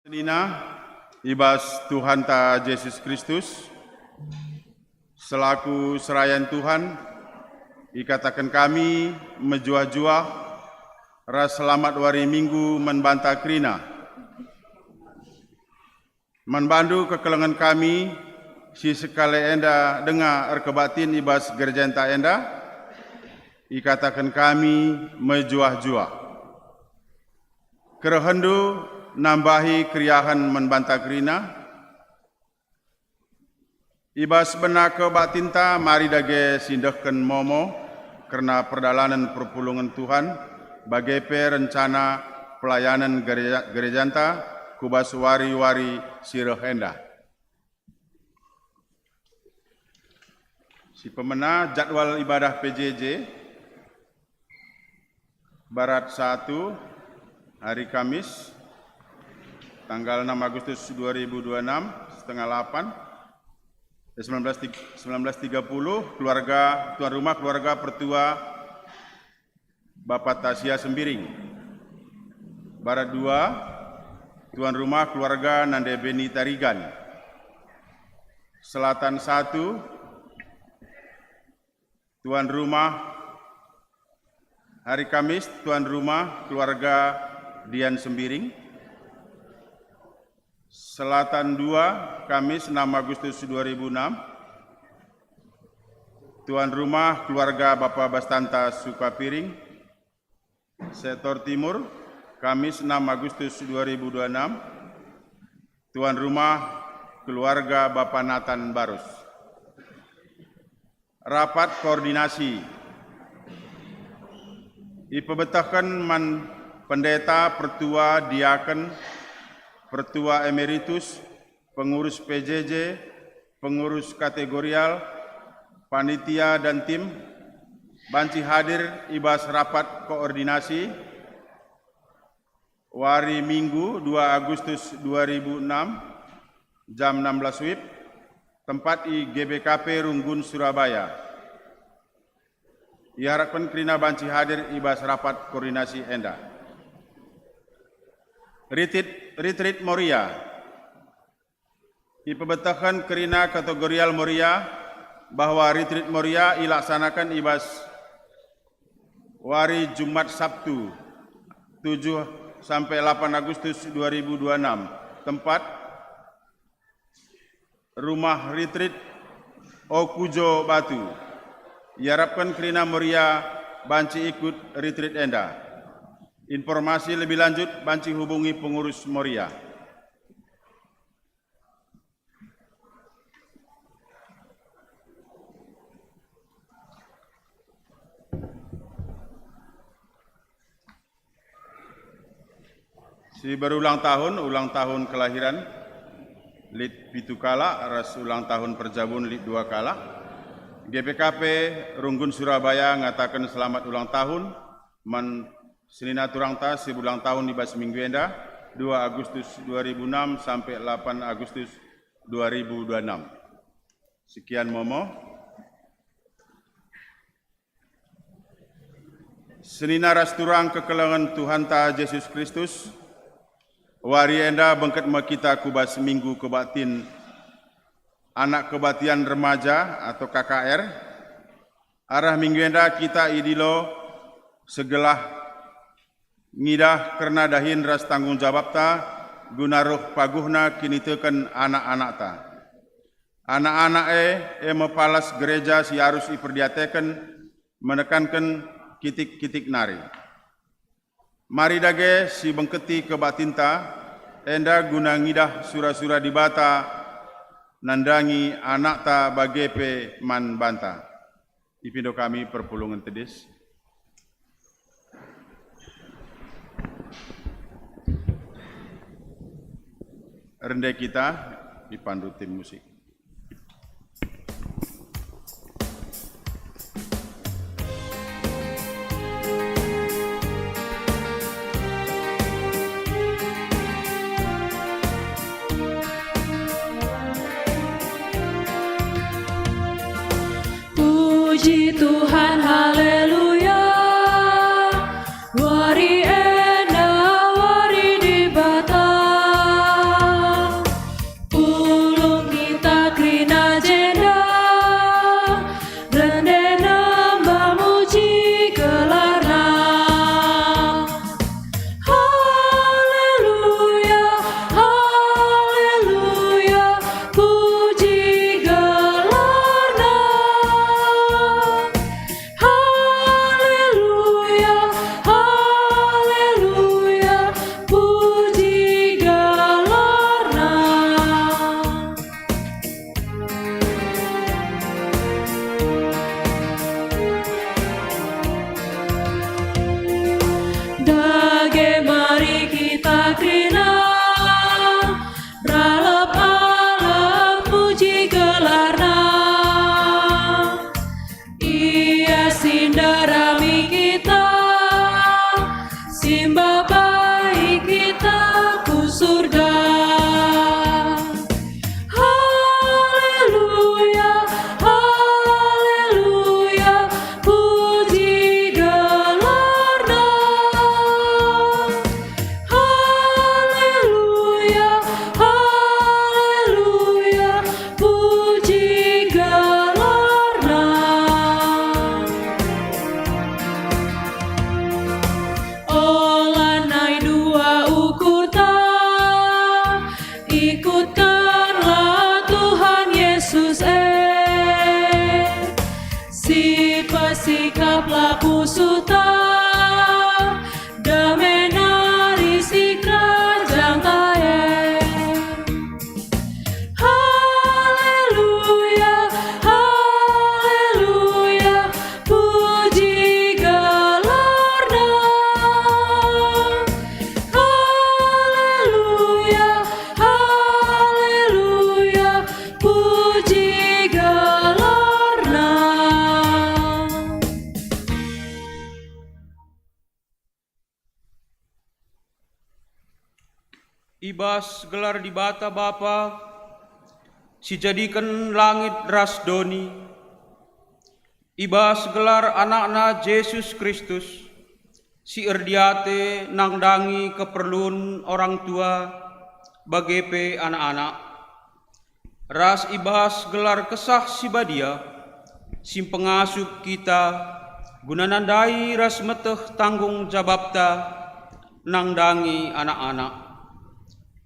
Nina, ibas Tuhan ta Yesus Kristus, selaku serayan Tuhan, ikatakan kami menjuah-juah ras selamat wari minggu membantah krina. Membantu kekelengan kami, si sekali enda dengar erkebatin ibas gereja enta enda, ikatakan kami menjuah-juah. Kerehendu nambahi kriahan membantah krina. Ibas benak ke batinta mari dage sindahkan momo karena perdalanan perpulungan Tuhan bagai rencana pelayanan gereja enta kubas wari-wari sirah endah. Si pemena jadwal ibadah PJJ Barat 1 hari Kamis tanggal 6 Agustus 2026 setengah 8 19.30 keluarga tuan rumah keluarga Pertua Bapak Tasya Sembiring. Barat 2 tuan rumah keluarga Nande Beni Tarigan. Selatan 1 tuan rumah hari Kamis tuan rumah keluarga Dian Sembiring. Selatan 2, Kamis 6 Agustus 2006, tuan rumah keluarga Bapak Bastanta Sukapiring. Sektor Timur, Kamis 6 Agustus 2026, tuan rumah keluarga Bapak Nathan Barus. Rapat koordinasi ipebetahkan man pendeta, pertua, diaken, Pertua Emeritus, pengurus PJJ, pengurus kategorial, panitia dan tim, banci hadir ibas rapat koordinasi, wari Minggu 2 Agustus 2006, jam 16 WIB, tempat di GBKP Runggun, Surabaya. Diharapkan kerina banci hadir ibas rapat koordinasi enda. Retreat Moria. Ipebetahkan kerina kategorial Moria bahwa Retreat Moria ilaksanakan ibas wari Jumat Sabtu 7 sampai 8 Agustus 2026. Tempat Rumah Retreat Okujo Batu. Diharapkan kerina Moria banci ikut retreat enda. Informasi lebih lanjut banci hubungi pengurus Moria. Si berulang tahun kelahiran Lid Pitukala, ras ulang tahun perjabun Lid 2 kala. GPKP Runggun Surabaya ngatakan selamat ulang tahun. Selina Turangta ulang tahun di bas minggu enda 2 Agustus 2006 sampai 8 Agustus 2026. Sekian momo. Selina rasturang kekelangan Tuhan ta Yesus Kristus. Wari enda bengket makita kubas minggu kebatin anak kebatian remaja atau KKR. Arah minggu enda kita idilo segelah ngidah karena dahin ras tanggung jawab ta guna roh paguhna kini teken anak-anak ta. Anak-anak mepalas gereja si harus iperdiateken menekankan kitik-kitik nari. Mari dage si bengketi kebatinta enda guna ngidah sura-sura dibata nandangi anak ta bagepe man banta. Ipindo kami perpulungan tedis. Rendai kita dipandu tim musik. Puji Tuhan, haleluya. Wari enda, wari dibata. ibas gelar di bata Bapa, si jadikan langit ras doni, ibas gelar anakna Yesus Kristus, si erdiate nangdangi keperluan orang tua bagepe anak-anak, ras ibas gelar kesah si badia, si pengasup kita, guna nandai ras meteh tanggung jawabta nangdangi anak-anak.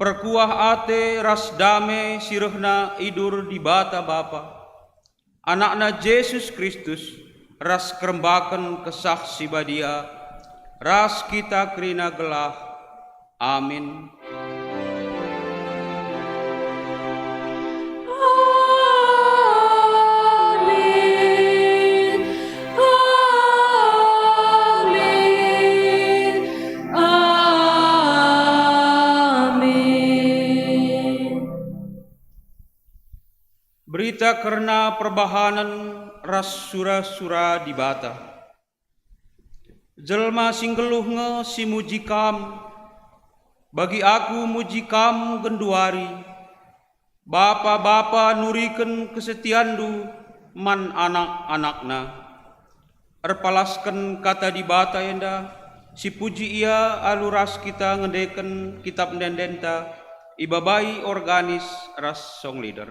Perkuah ate ras dame sirehna idur di bata Bapa. Anakna Yesus Kristus ras kerembakan kesah si badia, ras kita kerina gelah. Amin. Berita karena perbahanan ras sura-sura di bata. Jelma singgeluh nge si muji kam, bagi aku muji kam genduari. Bapa-bapa nuriken kesetiandu man anak-anakna. Erpalaskan kata di bata enda, si puji ia aluras kita ngedeken kitab ndendenta, ibabai organis ras song leader.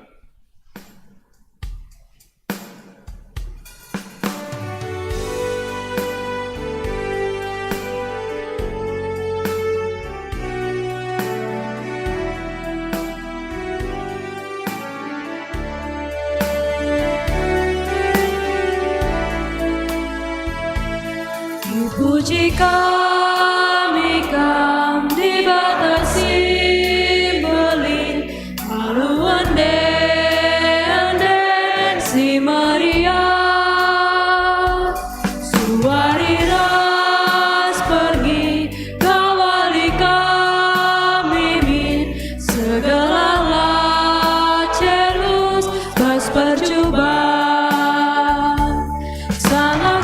Puji kami kam dibatasi belin haluan den si Maria suari ras pergi kawali kami min segala celus bas percobaan sangat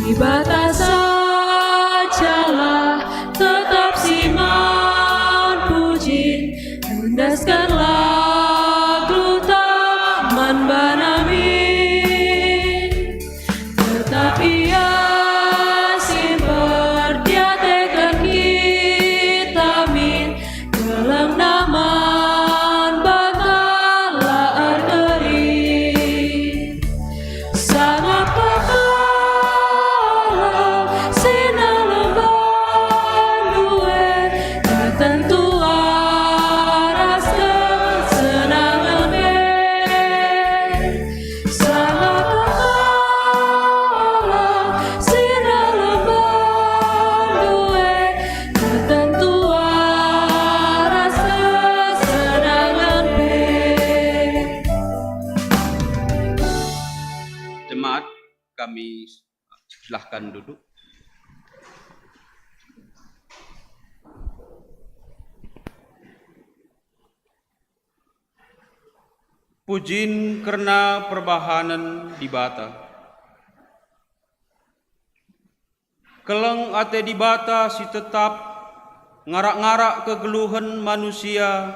di batas sajalah tetap siman puji endaskanlah glutaman banamin tetap ia simper diatekan kita min dalam naman bakalah arteri sangat Jemaat, kami silahkan duduk. Pujin karena perbahanan di bata. Keleng ate di bata si tetap ngarak-ngarak kegeluhan manusia,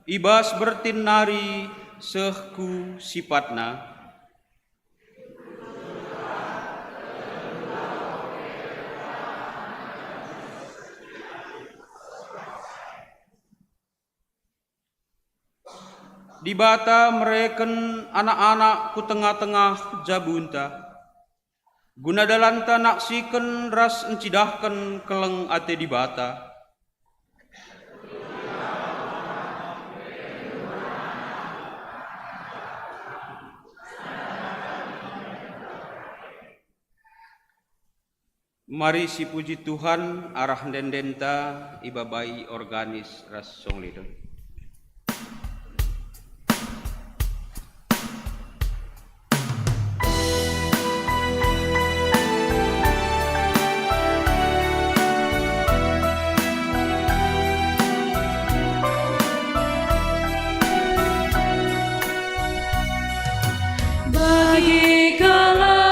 ibas bertin nari sehku sifatna. Di bata mereken anak-anak ku tengah-tengah jabunta. Guna dalanta naksiken ras encidahken keleng ate di bata. Mari si puji Tuhan arah dendenta ibabai organis ras song leader. Bagi kalangan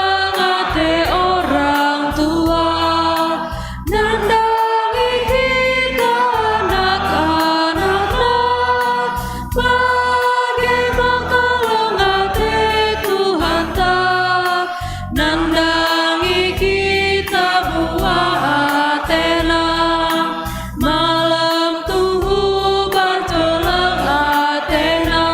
orang tua, nandangi kita anak-anaknya. Bagi kalangan Tuhan tak, nandangi kita buah atena. Malam tuhu bantolang atena.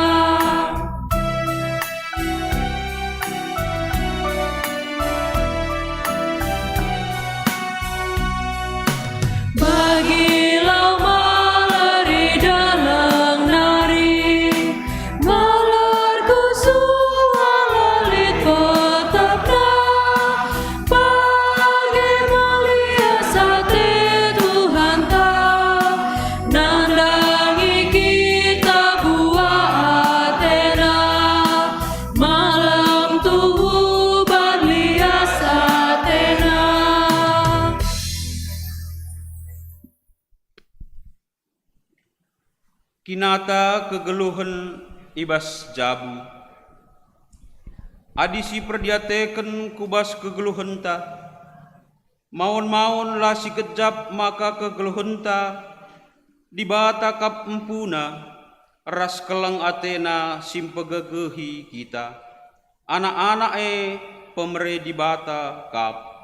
Bagilau malari dalang nari, malarku sualalit petapna. Bagi malia sate Tuhan tak, nandangi kita buah atena. Malam tuhu berlias atena. Kinata kegeluhan ibas jabu. Adisi perdiateken kubas kegeluhan ta. Maun-maun lah si kejap maka kegeluhan ta. Dibata kap empuna. Ras kelang atena simpegegehi kita. Anak-anak pemere dibata kap.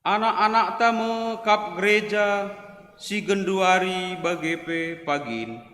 Anak-anak tamu kap gereja si genduari bagepe pagin.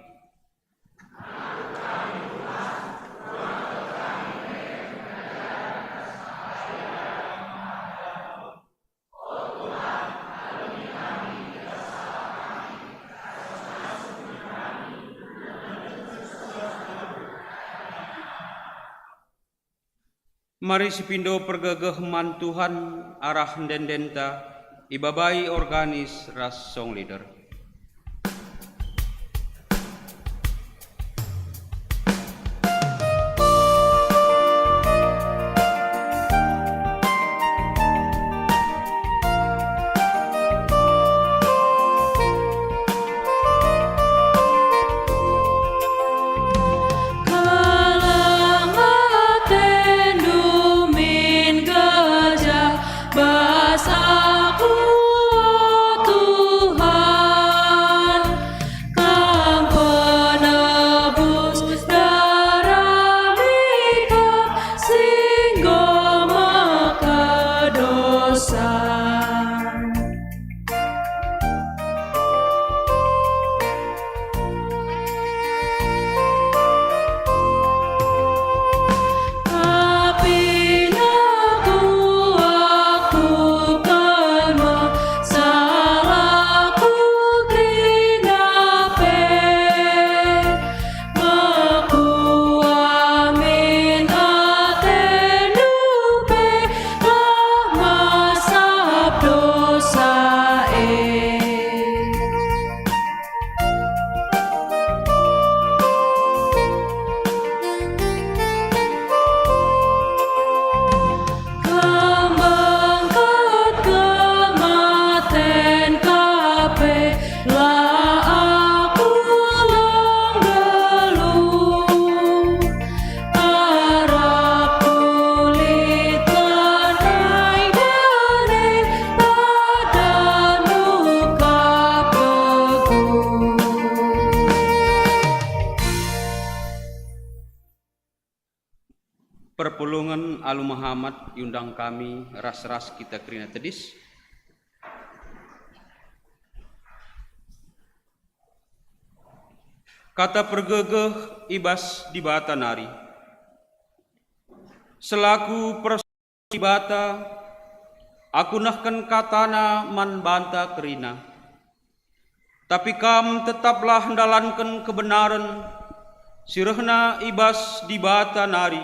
Mari sipindo pergegeman Tuhan arah dendenta ibabai organis ras song leader. Perpulungan Alu Muhammad yundang kami ras-ras kita kerina tedis. Kata pergegeh ibas di bata nari. Selaku persibata Aku nahkan katana man banta kerina. Tapi kam tetaplah ndalankan kebenaran, sirehna ibas di bata nari.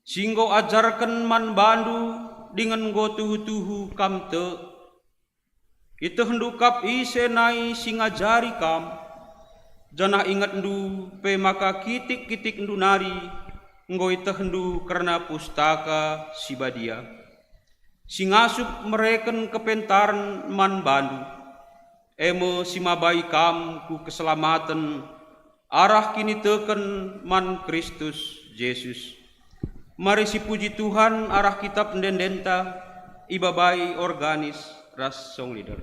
Singgo ajarkan man bandu dengan go tuhu-tuhu kam te. Itu hendukap isenai singajari kam. Janah ingat ndu pe maka kitik-kitik ndu nari. Ngo itu hendu karena pustaka sibadia. Singasup mereken kepentaran man bandu. Emo simabai kam ku keselamatan. Arah kini teken man Kristus Yesus. Mari si puji Tuhan arah kitab pendendenta. Ibabai organis ras song leader.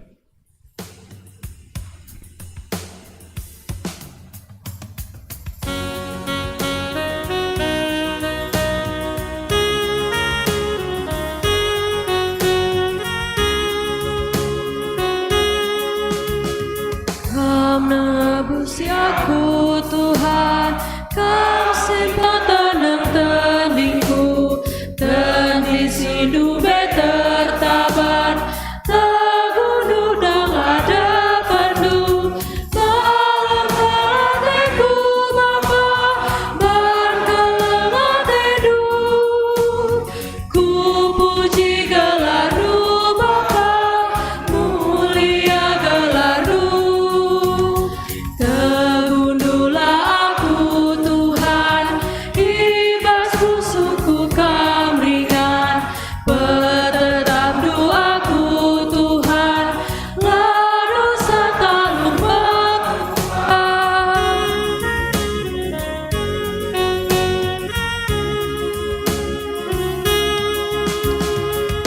Nebusi aku Tuhan, Kau simpan tenang teningku, tenang sindu betertaban, tergunduh dan ada pandu, malam hatiku Bapa, ban kelengat teduh, ku puji gelar-Mu Bapa, mulia gelar-Mu. Tergunduhlah aku Tuhan, ibas musuhku kamringan, bertetap doaku Tuhan, lah dosa tak lupakan.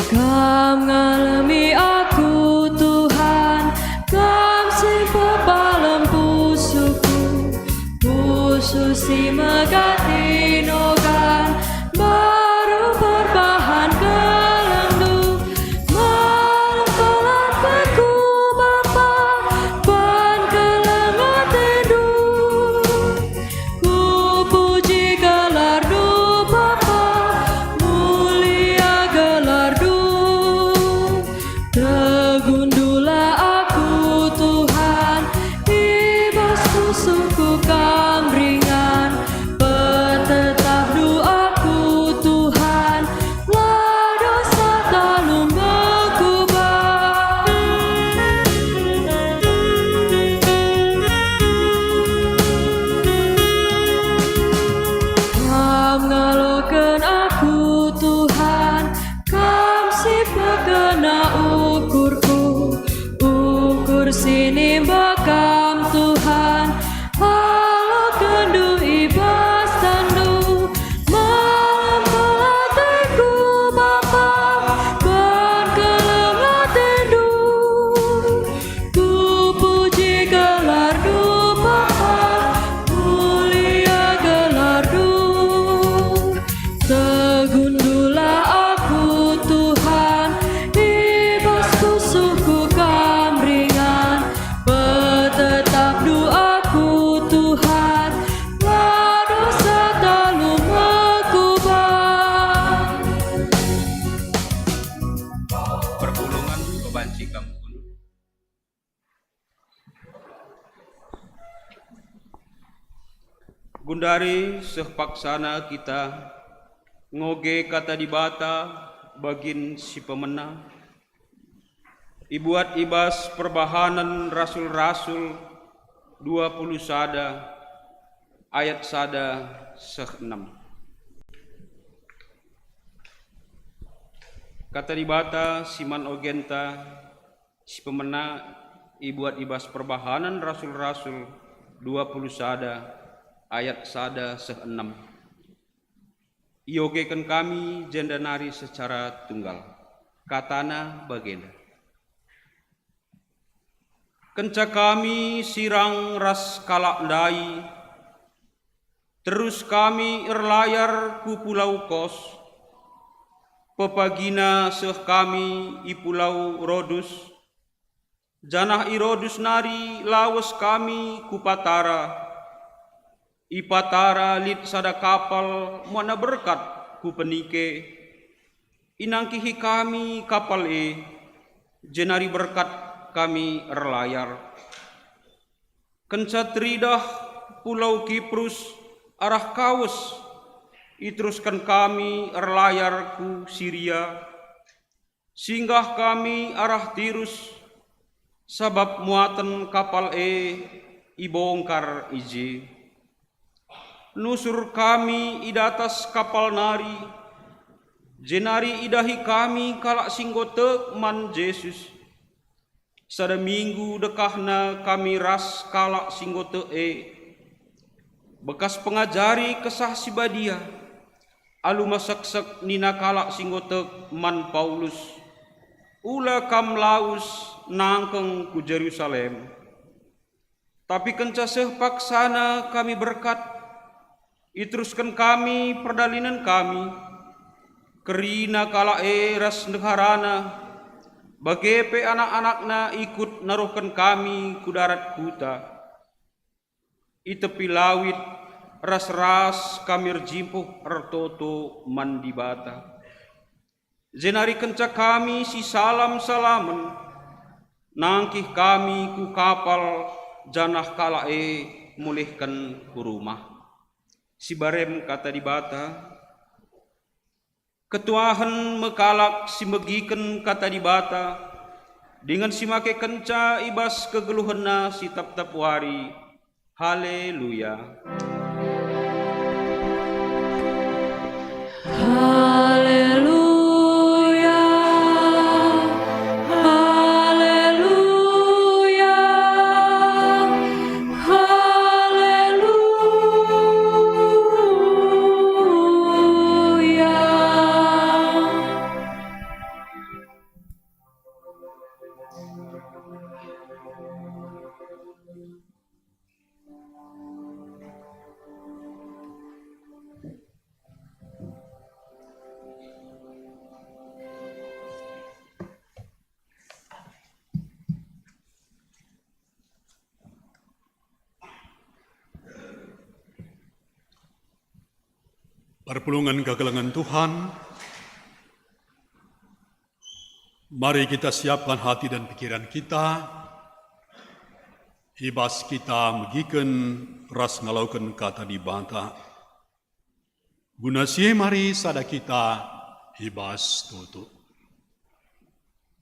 Kam ngalami aku Tuhan, Kam simpan palem pusuku, pusu si megati nogan, baru berbahan kelendu, malam kelan peku Bapa, ban kelengat teduh, ku puji gelar-Mu Bapa, mulia gelar-Mu. Tergunduhlah aku Tuhan, ibas musuhku kamringan, bertetap doaku Tuhan, lah dosa tak lumba-kubah. Kam ngaloken aku Tuhan, Kam simpan kena ukurku, ukur sini bakam Tuhan, haloken du ibas tandu, malam kelatiku Bapa, ban kelengat teduh, ku puji gelar-Mu Bapa, mulia gelar-Mu. Tergunduhlah aku Tuhan, ibas musuhku kamringan, bertetap doaku Tuhan, lah dosa tak lumba-kubah. Perpulungan kebanci kampun. Gundari sehpaksana kita ngoge kata dibata bagin si pemena. Ibuat ibas perbahanan rasul-rasul 20 sada ayat sada seh-6. Kata dibata siman ogenta si pemena ibuat ibas perbahanan rasul-rasul 20 sada ayat sada seh-6. Iogekan kami jendanari secara tunggal. Katana bagena. Kenca kami sirang ras kalak ndai, terus kami erlayar ku pulau Kos, pepagina seh kami i pulau Rodus, janah i Rodus nari lawas kami ku Patara, i Patara lit sada kapal mana berkat ku penike, inangkihi kami kapal jenari berkat kami erlayar. Kenca teridah pulau Kiprus arah Kawes, iteruskan kami erlayar ku Syria, singgah kami arah Tirus, sabab muatan kapal ibongkar ije. Nusur kami idatas kapal nari, jenari idahi kami kalak singgote man Yesus. Sada minggu dekahna kami ras kalak singgote bekas pengajari kesah sibadia, alu masaksek nina kalak singgote man Paulus, ula kam laus nangkeng ku Jerusalem. Tapi kenca paksana kami berkat, iteruskan kami perdalinan kami, kerina kala ras negarana, bagepe anak-anakna ikut naruhkan kami ku darat kuta. Itepi lawit ras-ras kami rjimpuh ertoto mandibata. Jenari kenca kami si salam-salamen, nangkih kami ku kapal janah kala mulihkan ku rumah. Si barem kata dibata, ketuahan mekalak si megiken kata dibata, dengan si make kenca ibas kegeluhena si tap-tap wari. Haleluya. Haleluya, haleluya, haleluya. Perpulungan kegelangan Tuhan, mari kita siapkan hati dan pikiran kita, ibas kita megiken ras ngalaukan kata dibanta. Guna sie mari sada kita ibas tutu.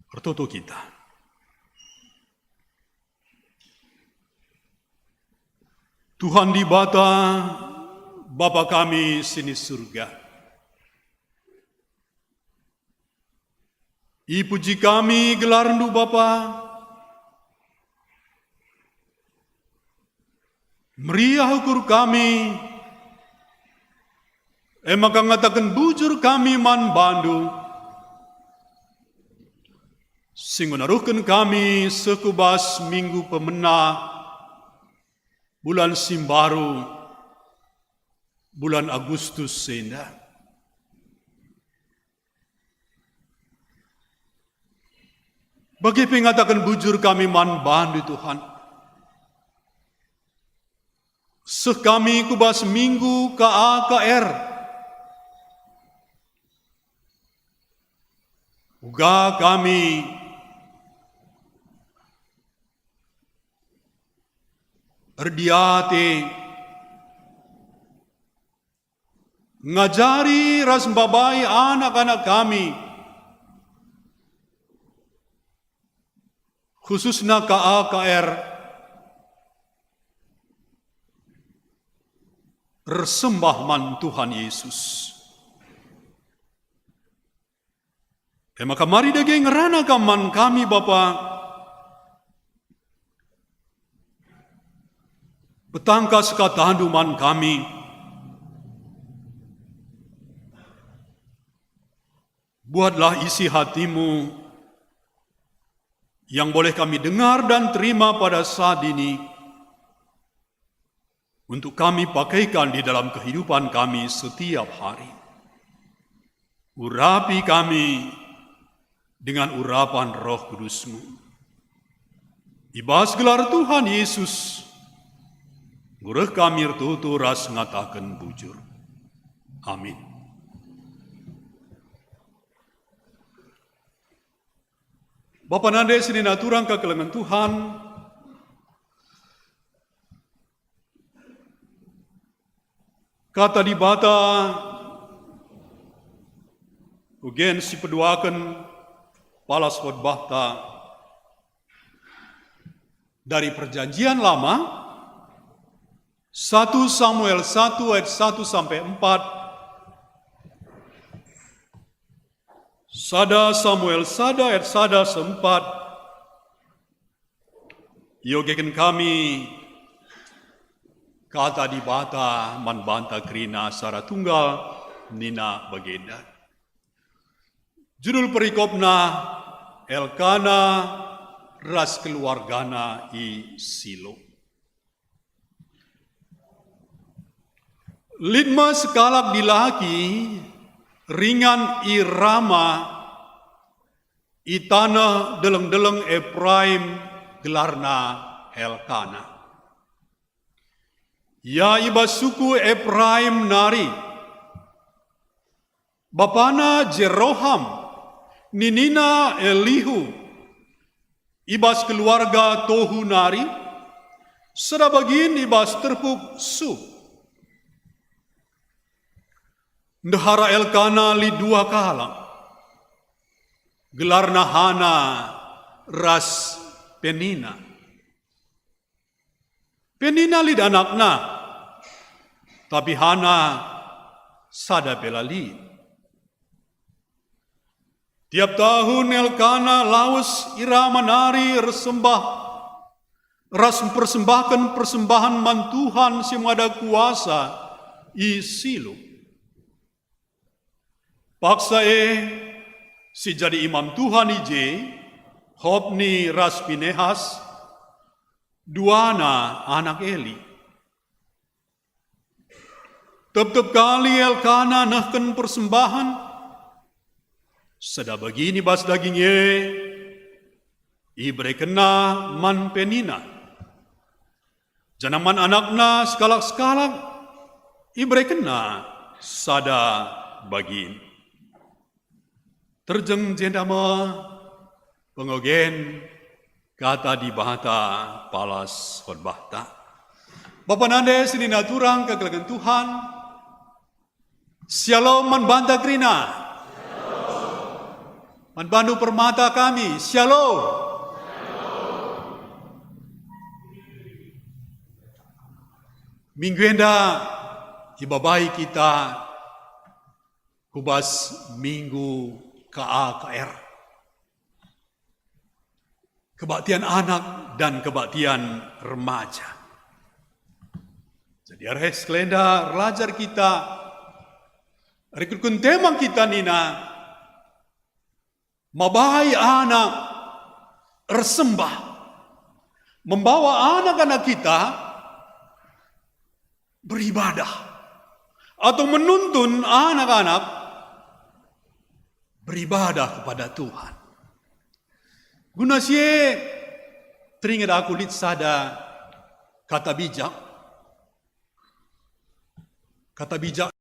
Pertutu kita. Tuhan dibata, Bapa kami sini surga. Ipuji kami gelar ndu Bapa. Meriah ukur kami. Maka ngatakan bujur kami man bandu. Sing menaruhkan kami sekubas minggu pemena bulan Simbaru, bulan Agustus senda. Bagi pengatakan bujur kami man bandu Tuhan. Sekami kubas minggu KAKR. Uga kami erdiate ngajari ras babai anak-anak kami, khususnya KAKR, bersembah man Tuhan Yesus. Maka mari daging ngerana kaman kami Bapa, petangkas katanduman kami, buatlah isi hatimu yang boleh kami dengar dan terima pada saat ini, untuk kami pakaikan di dalam kehidupan kami setiap hari. Urapi kami dengan urapan Roh Kudus-Mu. Ibas gelar Tuhan Yesus, gureh kami tutu ras ngatakan bujur. Amin. Bapa nande sini naturang kekelengan Tuhan, kata di bata, ugen si peduakan palas khotbahta dari perjanjian lama, 1 Samuel 1 ayat 1 sampai 4, Sada Samuel sada ayat sada sempat, yogekan kami kata di bata man banta krina sara tunggal nina bagenda. Judul perikopna Elkana ras keluargana i Silo. Litma sekalak dilaki ringan i Rama i tanah deleng-deleng Efraim gelarna Elkana. Ya iba suku Efraim nari, bapana Jeroham, ninina Elihu, ibas keluarga Tohu nari, sedabagin ibas terpuk su. Ndahara Elkana li dua kalang, gelarna Hana ras Penina. Penina lid anakna, tapi Hana sada belali. Tiap tahun Elkana laus irama nari resembah, ras mempersembahkan persembahan mantuhan si mada kuasa i Silo. Paksa si jadi imam Tuhan ije, Hopni ras Pinehas, duana anak Eli. Tep-tep kali Elkana nahken persembahan, seda begini bas dagingnya, ibre kena man Penina. Janaman anakna sekalak-sekalak, ibre kena sada bagin. Terjeng jendama pengogen kata di bahata palas khotbahta. Bapa nande sini naturang kekelegan Tuhan. Shalom man banta krina. Man bandu permata kami. Shalom. Minggu enda ibabai kita kubas minggu KAKR. Kebaktian anak dan kebaktian remaja. Jadi arhes kelenda relajar kita, rekrutkan temang kita nina, mabahai anak resembah, membawa anak-anak kita beribadah, atau menuntun anak-anak beribadah kepada Tuhan. Guna sie teringat aku lit sada kata bijak. Kata bijak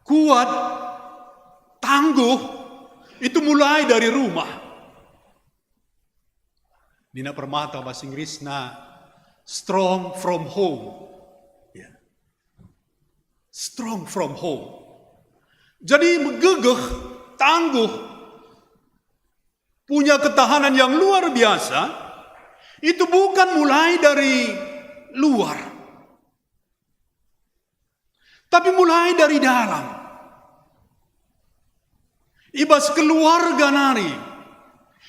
kuat, tangguh, itu mulai dari rumah. Dina permata bahasa Inggrisna strong from home. Strong from home. Jadi megegeh, tangguh, punya ketahanan yang luar biasa, itu bukan mulai dari luar, tapi mulai dari dalam. Ibas keluarga nari,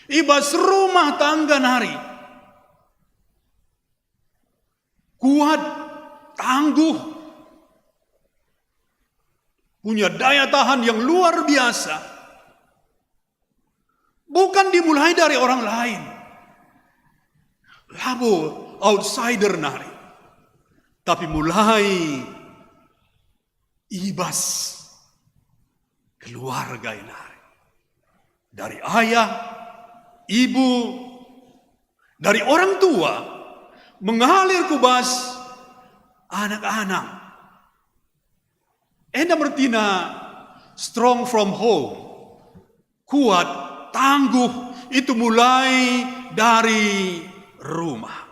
ibas rumah tangga nari, kuat, tangguh, punya daya tahan yang luar biasa. Bukan dimulai dari orang lain. Labo outsider nari. Tapi mulai ibas keluarga nari. Dari ayah, ibu, dari orang tua, mengalir kubas anak-anak. Enda bertina strong from home, kuat, tangguh, itu mulai dari rumah.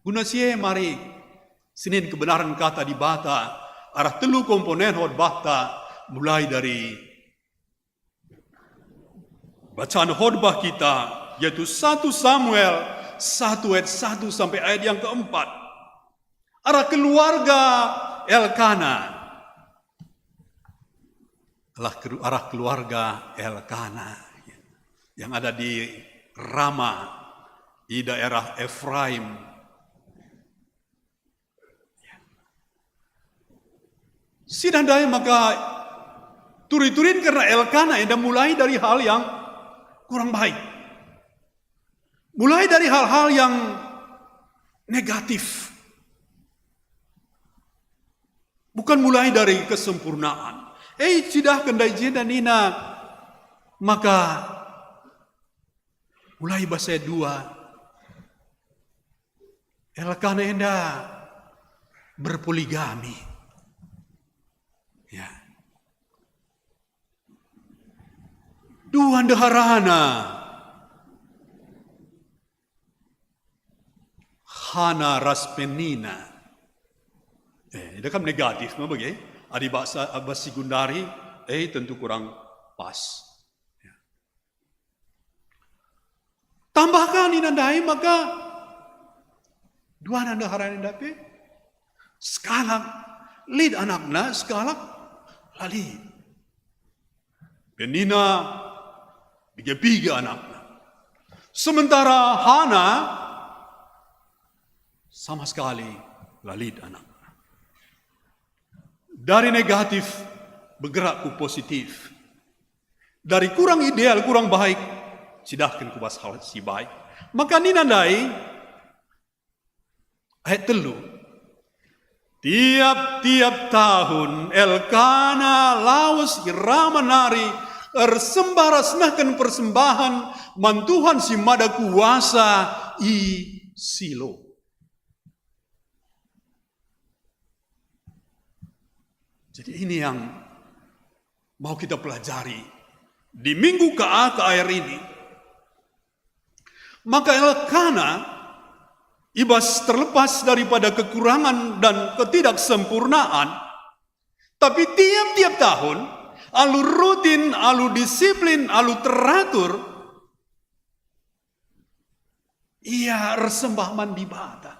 Guna sie mari Senin kebenaran kata di bata, arah telu komponen hot bata, mulai dari bacaan khotbah kita, yaitu 1 Samuel 1 ayat 1 sampai ayat yang keempat. Arah keluarga Elkana. Arah keluarga Elkana yang ada di Rama, di daerah Efraim. Sidandai maka turi-turin karena Elkana yang mulai dari hal yang kurang baik. Mulai dari hal-hal yang negatif. Bukan mulai dari kesempurnaan. Cidah kendai jeda nina. Maka mulai bahasa 2. Elkana enda berpoligami. Ya. Dua deharana. Hana Raspenina. Itu kan negatif, bagi? Adi bahasa Abasi Gundari, tentu kurang pas. Ya. Tambahkan inandai maka dua nanda harani dape sekalak lid anakna sekalak lali. Penina biga anakna. Sementara Hana sama sekali lalid anakna. Dari negatif bergerak ke positif. Dari kurang ideal, kurang baik, sidahkan ku hal si baik. Maka ninandai ayat 3. Tiap-tiap tahun Elkana lawas irama nari ersembahkan persembahan mantuhan si mada kuasa i Silo. Jadi ini yang mau kita pelajari di minggu ke air ini. Maka Elkana ibas terlepas daripada kekurangan dan ketidaksempurnaan, tapi tiap-tiap tahun alu rutin, alu disiplin, alu teratur, ia resembah mandi bata.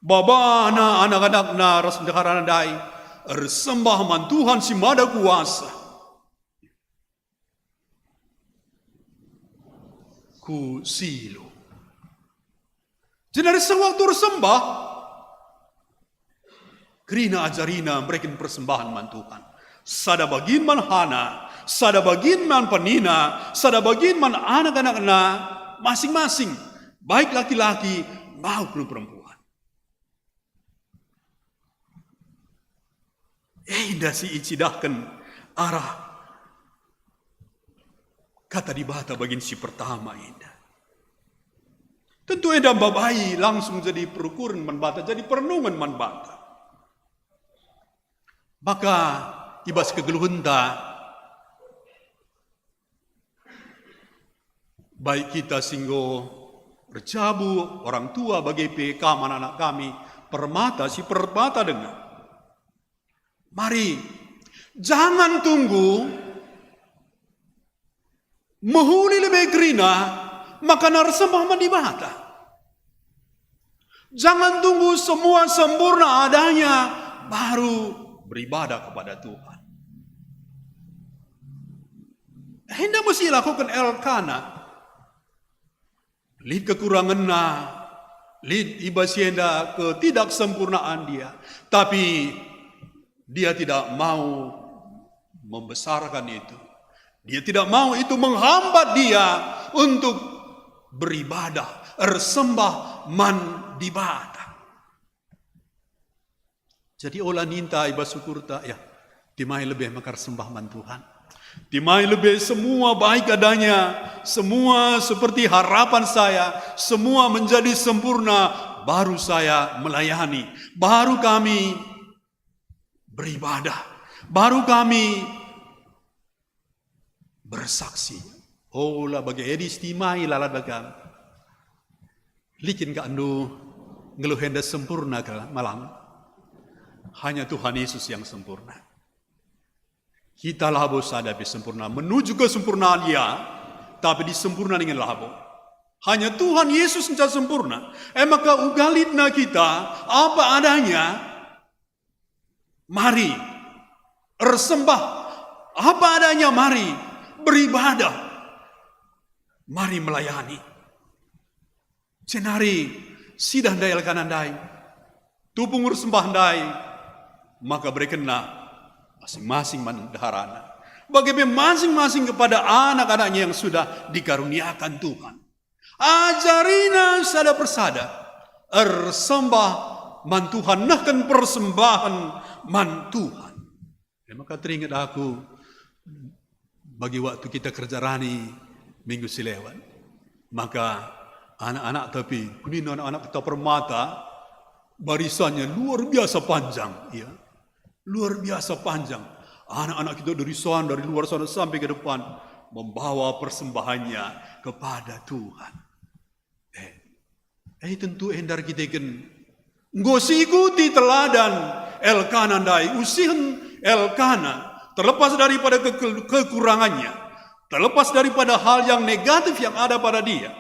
Babana anak-anakna resendekaran dai resembah man Tuhan si mada kuasa. Ku Silo. Jadi dari sewaktu resembah, Krina ajarina berikan persembahan man Tuhan. Sada bagin man Hana, sada bagin man Penina, sada bagin man anak-anakna masing-masing, baik laki-laki maupun perempuan. Indah si icidahkan arah kata di bata bagian si pertama indah. Tentu indah babai langsung jadi perukuran man bata, jadi perenungan man bata. Maka ibas kegeluhenta baik kita singgo bercabu orang tua bagi PK anak kami permata si permata dengan. Mari, jangan tunggu menghuni lebih gerina, maka narsembah mandi bata. Jangan tunggu semua sempurna adanya, baru beribadah kepada Tuhan. Hendak mesti lakukan Elkana. Lid kekurangannya, lid ibasienda ketidaksempurnaan dia. Tapi dia tidak mau membesarkan itu. Dia tidak mau itu menghambat dia untuk beribadah, ersembah man dibata. Jadi olah ninta iba syukur tak ya, timai lebih makar sembah man Tuhan. Timai lebih semua baik adanya, semua seperti harapan saya, semua menjadi sempurna, baru saya melayani, baru kami beribadah, baru kami bersaksi. Oh lah bagi edis timai lalat bagam. Likin ka andu ngeluhenda sempurna ke malam. Hanya Tuhan Yesus yang sempurna. Kita labo sadapi sempurna. Menuju kesempurnaan ya. Tapi disempurna dengan labo. Hanya Tuhan Yesus yang sempurna. Maka ugalitna kita apa adanya. Mari bersembah apa adanya, mari beribadah, mari melayani. Cenari sidang dai elkanandai, tupungur sembah dai, maka berikanlah masing-masing mandaharana. Bagaimana masing-masing kepada anak-anaknya yang sudah dikaruniakan Tuhan. Ajarina sada persada, ersembah man Tuhan, nahkan persembahan man Tuhan. Ya, maka teringat aku, bagi waktu kita kerja rani minggu silewat, maka anak-anak tapi kuning anak-anak kita permata barisannya luar biasa panjang, ya, luar biasa panjang. Anak-anak kita dari luar sana sampai ke depan membawa persembahannya kepada Tuhan. Tentu endar kita kan ngosi ikuti teladan Elkana dai, usihan Elkana, terlepas daripada kekurangannya, terlepas daripada hal yang negatif yang ada pada dia.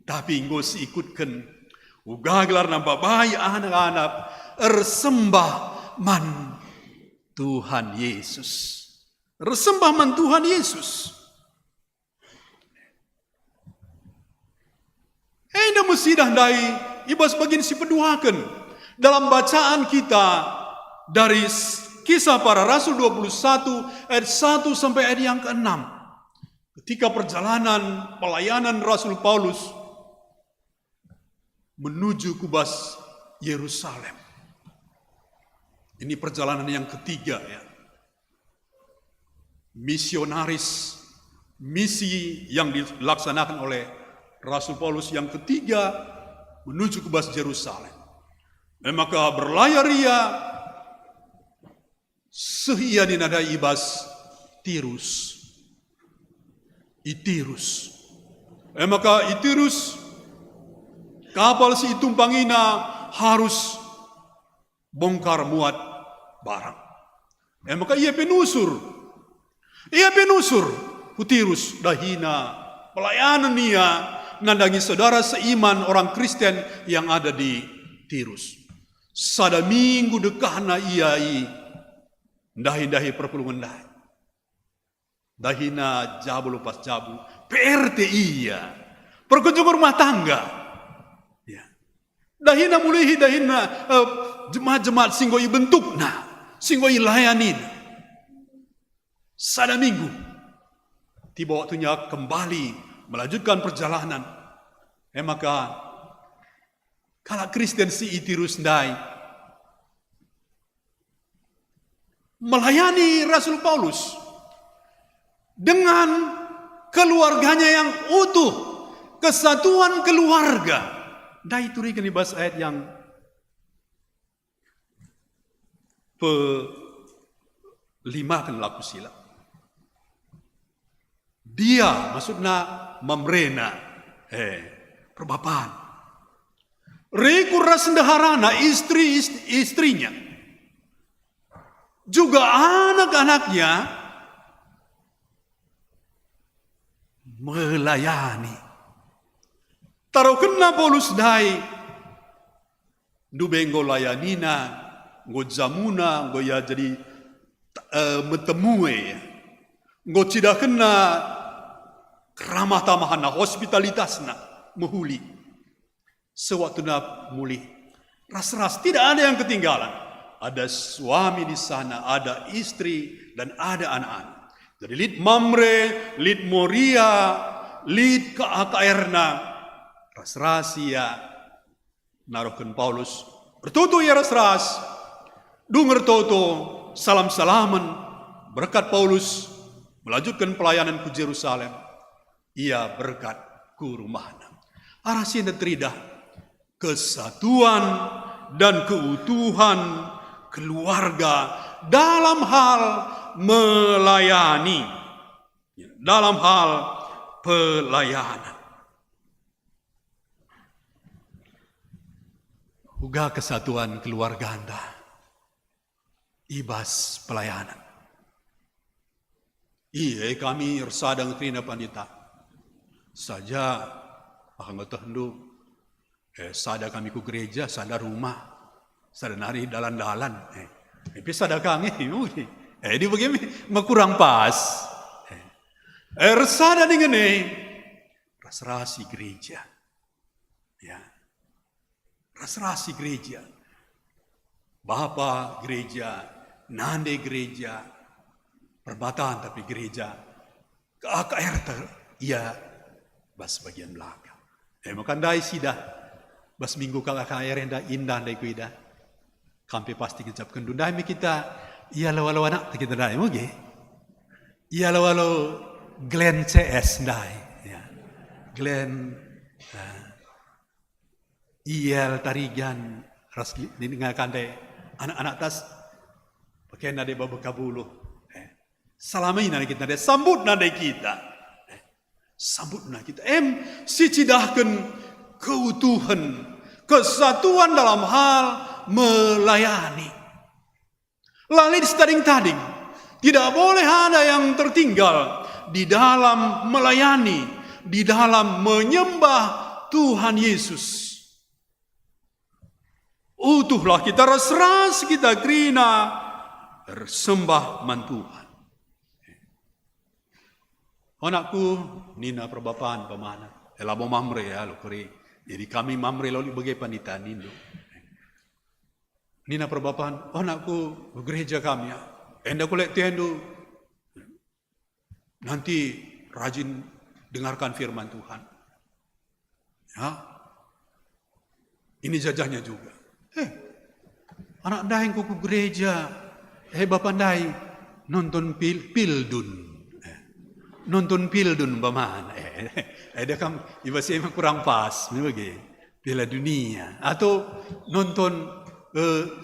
Tapi ngosi ikutkan, ugagelar nampak bayi anak-anak, ersembah man Tuhan Yesus. Ersembah man Tuhan Yesus. Enda musidah dai, ibas bagin si peduakan. Dalam bacaan kita dari Kisah Para Rasul 21 ayat 1 sampai ayat yang ke-6. Ketika perjalanan pelayanan Rasul Paulus menuju Kubas Yerusalem. Ini perjalanan yang ketiga ya. Misionaris, misi yang dilaksanakan oleh Rasul Paulus yang ketiga menuju Kubas Yerusalem. Maka berlayar ia sehia dinada ibas Tirus. Itirus. Maka Itirus kapal si tumpangina harus bongkar muat barang. Maka ia penusur. Ia penusur Tirus dahina pelayanan ia nandangi saudara seiman orang Kristen yang ada di Tirus. Sada minggu dekahna iai dahi perpulungan dahi. Dahina jabu lepas jabu. PRT iya. Perkunjungan rumah tangga. Ya. Dahina mulihi dahina jemaat-jemaat singgoi bentukna. Singgoi layanin. Sada minggu. Tiba waktunya kembali melanjutkan perjalanan. Maka kalau Kristen si Itirus dai melayani Rasul Paulus dengan keluarganya yang utuh, kesatuan keluarga. Dai turikan di bahasa ayat yang lima kan laku sila. Dia maksudnya memrena, perbapaan. Rekuras sendaharana istrinya, juga anak-anaknya melayani. Taruh kena Paulus dai, dubenggo layanina, go jamuna, go ya jadi metemue, go tidak kena keramah tamahana, hospitalitasna, muhuli. Sewaktu nak mulih, ras-ras tidak ada yang ketinggalan. Ada suami di sana, ada istri, dan ada anak-anak. Jadi lid Mamre, lid Moria, lid KAKRna, ras-ras ya naruhkan Paulus. Bertutu ya ras-ras, dunger toto, salam-salaman, berkat Paulus, melanjutkan pelayanan ke Yerusalem. Ia berkat ke rumahna. Arasin dan teridah. Kesatuan dan keutuhan keluarga dalam hal melayani, dalam hal pelayanan. Uga kesatuan keluarga Anda, ibas pelayanan. Iya kami ersadang trina pandita. Saja anggota hendu sada kami ku gereja, sada rumah, sada nari dalan-dalan. Tapi sada kami, di bagaimana makurang pas. Ersada dengan rasrasi gereja. Ya. Rasrasi gereja. Bapa gereja, nande gereja, perbatahan tapi gereja. KKR iya bas bagian belakang. Makandai sida bas minggu KKR enda indah ndai kuida. Kampe pasti kecap kendu ndai kita iya lawalau anak kita ndai moge. Iya lawalau Glenn CS ndai ya. Glenn IL tarigan ras dengarkan deh anak-anak tas pakai nade babu kabulu salamain nade kita deh sambut nade kita sambut nade kita si cidahkan keutuhan kesatuan dalam hal melayani lalai di tading tidak boleh ada yang tertinggal di dalam melayani di dalam menyembah Tuhan Yesus. Utuhlah kita ras kita krina bersembah mantuhan. Anakku nina perbapaan pemana. Elabo mamre ya lo kuri. Jadi kami mamre lo bagai panita nindo. Nina perbapaan anakku gereja kami ya. Enda kulek tendu. Nanti rajin dengarkan firman Tuhan. Ya. Ini jajahnya juga. Anak daeng kuku gereja, bapak dai nonton pildun, nonton pildun baman, ada kam iba sih emang kurang pas, begini, Piala Dunia atau nonton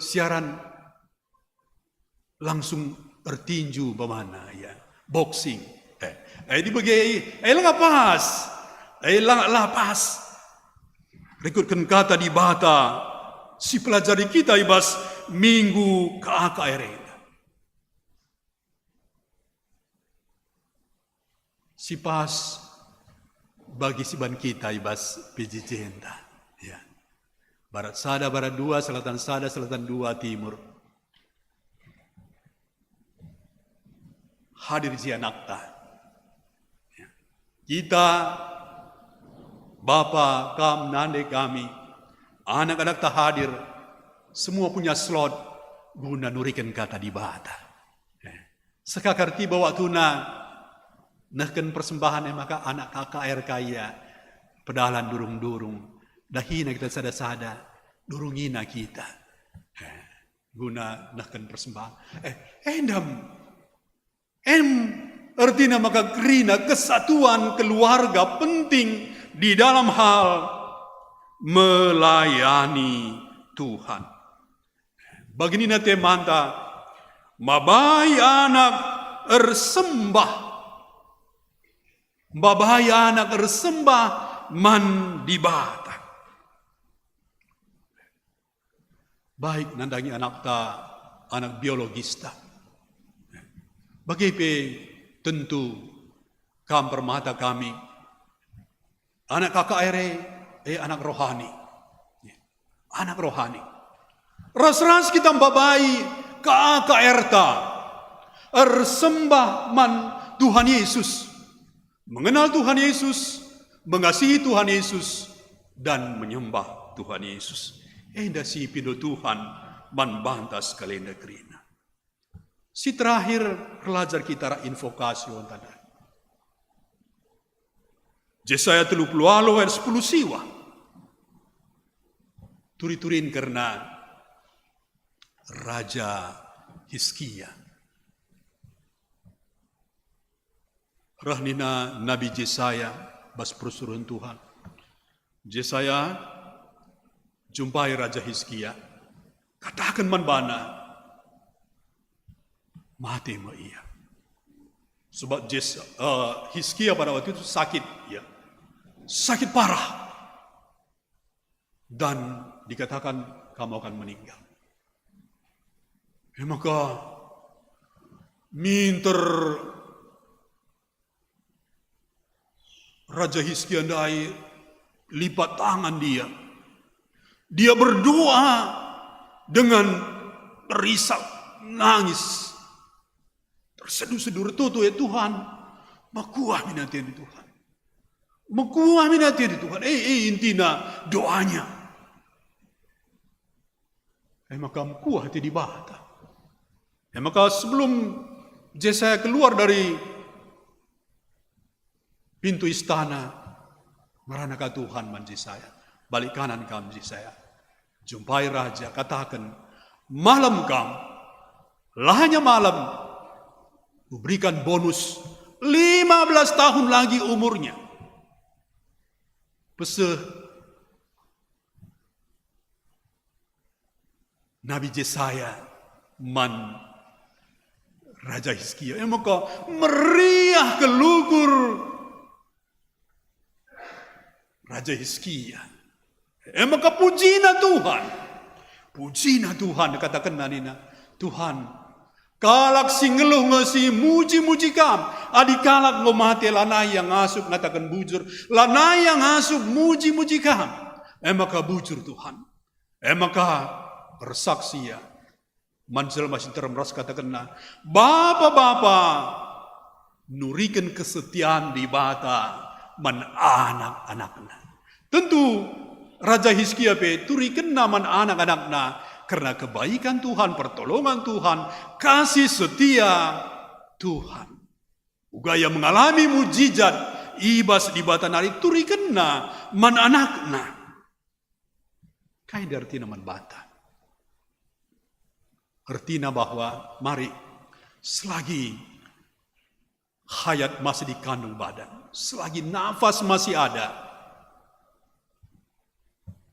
siaran langsung bertinju bamana ya, boxing, di begini, lang pas, lang pas, rekrutkan kata di bata. Si pelajari kita ibas minggu ke AKR. Si pas bagi si ban kita ibas PJJ enda. Ya. Barat sada, barat dua, selatan sada, selatan dua, timur. Hadir si anakta. Ya. Kita, Bapa, kam, nande kami, anak-anak tak hadir, semua punya slot guna nurikan kata di bata. Sekakar tiba waktu nahkan persembahan maka anak KKR kaya pedalan durung-durung, dahina kita sada-sada, durungina kita. Guna nahkan persembahan. Artinya maka kerina kesatuan keluarga penting di dalam hal melayani Tuhan. Begini nanti manta, mabai anak ersembah, mabai anak ersembah mandibata. Baik nandangi anak biologis ta. Bagaimana tentu kam permata kami, anak KKR anak rohani. Anak rohani. Ras-ras kita mbabai ke AKRTA. Ersembah man Tuhan Yesus. Mengenal Tuhan Yesus. Mengasihi Tuhan Yesus. Dan menyembah Tuhan Yesus. Enda si pido Tuhan man bantas kalenda kerina. Si terakhir pelajar kita invokasi tanda. Yesaya 30 ayat 10 siwa. Turi-turin karena Raja Hizkia. Rahnina Nabi Yesaya bas perusuran Tuhan. Yesaya jumpai Raja Hizkia. Katakan man bana. Mati ma iya. Sebab Hizkia pada waktu itu sakit, ya, sakit parah, dan dikatakan kamu akan meninggal. Maka minter Raja Hizkia ndai lipat tangan dia. Dia berdoa dengan terisak nangis. Terseduh-seduh tutu ya Tuhan. Makuah minatian di Tuhan. Makuah minatian di Tuhan. Intina doanya. Maka makuah hati di bata. Maka sebelum Yesaya keluar dari pintu istana, meranaka Tuhan manji saya. Balik kanan kam Yesaya. Jumpai raja, katakan, malam kam, lahanya malam, berikan bonus 15 tahun lagi umurnya. Pese Nabi Yesaya man Raja Hizkia. Maka meriah kelukur Raja Hizkia. Maka pujina Tuhan. Pujina Tuhan. Katakan nanina. Tuhan. Kalak singeluh ngasi muji-muji kam. Adi kalak ngomate lanai yang ngasup ngatakan bujur. Lanai yang ngasup muji-muji kam. Maka bujur Tuhan. Maka bersaksi ya. Mansel masih termeras katakan na. Bapak-bapak. Nurikan kesetiaan di bata. Man anak-anakna. Tentu Raja Hizkia turikan naman anak-anakna karena kebaikan Tuhan, pertolongan Tuhan, kasih setia Tuhan. Ugaya mengalami mujizat ibas di batanari turikan na man anakna. Kain artinya man bata. Artinya bahwa mari selagi hayat masih di kandung badan, selagi nafas masih ada,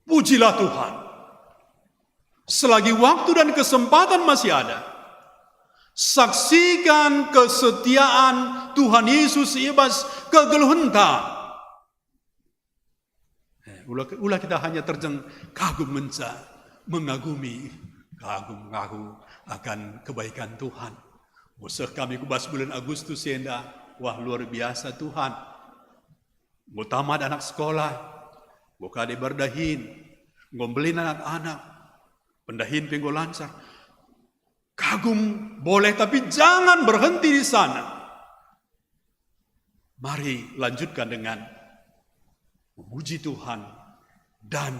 pujilah Tuhan. Selagi waktu dan kesempatan masih ada, saksikan kesetiaan Tuhan Yesus ibas kegeluhenta. Ulah kita hanya terjeng kagum mengagumi, kagum akan kebaikan Tuhan. Usah kami kubas bulan Agustus senda, wah luar biasa Tuhan. Mau tamat anak sekolah, mau kade berdahin, ngombelin anak-anak, pendahin penggo lancar. Kagum boleh tapi jangan berhenti di sana. Mari lanjutkan dengan memuji Tuhan dan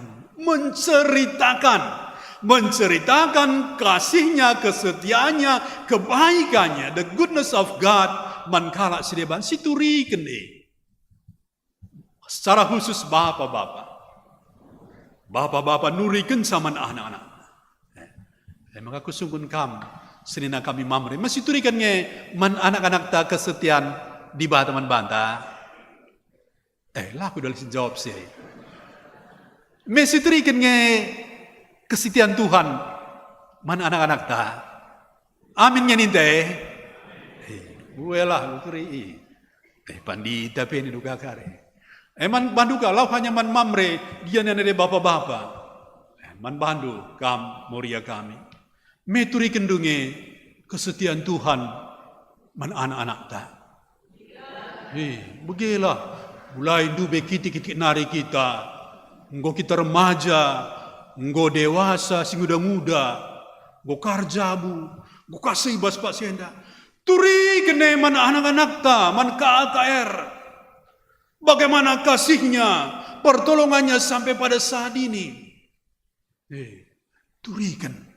menceritakan kasihnya, kesetiaannya, kebaikannya, the goodness of God. Mankala sideban situri kene. Secara khusus bapak-bapak nurikan sama anak-anak. Maka kusungkun kam senina kami mamre masih turikan nge man anak-anak ta kesetiaan di bata man banta. Lah aku dah jawab sih. Masih turikan nge kesetiaan Tuhan man anak-anak ta. Amin nya ninte. Buelah utri. Pandita pe ni duka kare. Man bandu kalau hanya man mamre dia nene bapak-bapak. Man bandu kam moria kami. Meturi kendunge kesetiaan Tuhan man anak-anak ta. Begilah mulai dube kiti-kiti nari kita. Nggo kita remaja, nggo dewasa, sing muda-muda, nggo karjabu, nggo kasih bas pak senda. Turi kene man anak-anak ta, man KKR. Bagaimana kasihnya, pertolongannya sampai pada saat ini. Turikan.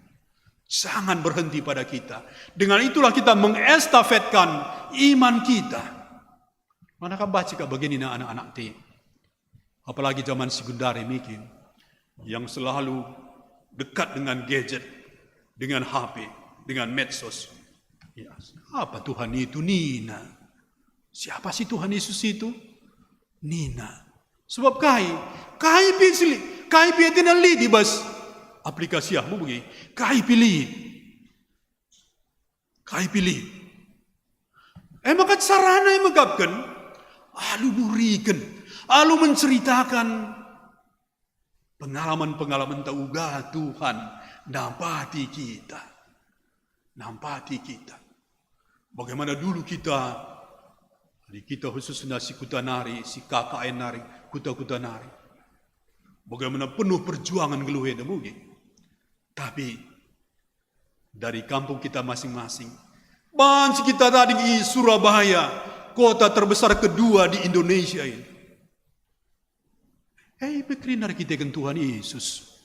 Jangan berhenti pada kita. Dengan itulah kita mengestafetkan iman kita. Manakah baca begini na anak-anak ti. Apalagi zaman sekundari mikir. Yang selalu dekat dengan gadget. Dengan HP. Dengan medsos. Ya, apa Tuhan itu? Nina. Siapa sih Tuhan Yesus itu? Nina. Sebab kai piatin li di bas. Aplikasi aku begini, kai pilih. Maka sarana yang megapkan, alu nurikan, alu menceritakan pengalaman-pengalaman tauga Tuhan nampati kita. Bagaimana dulu kita khususnya si Kutanari, si KKN Nari, Kuta Nari. Bagaimana penuh perjuangan geluhe demuge. Tapi dari kampung kita masing-masing, bansi kita tadi di Surabaya, kota terbesar kedua di Indonesia ini. Bekrinar kita dengan Tuhan Yesus.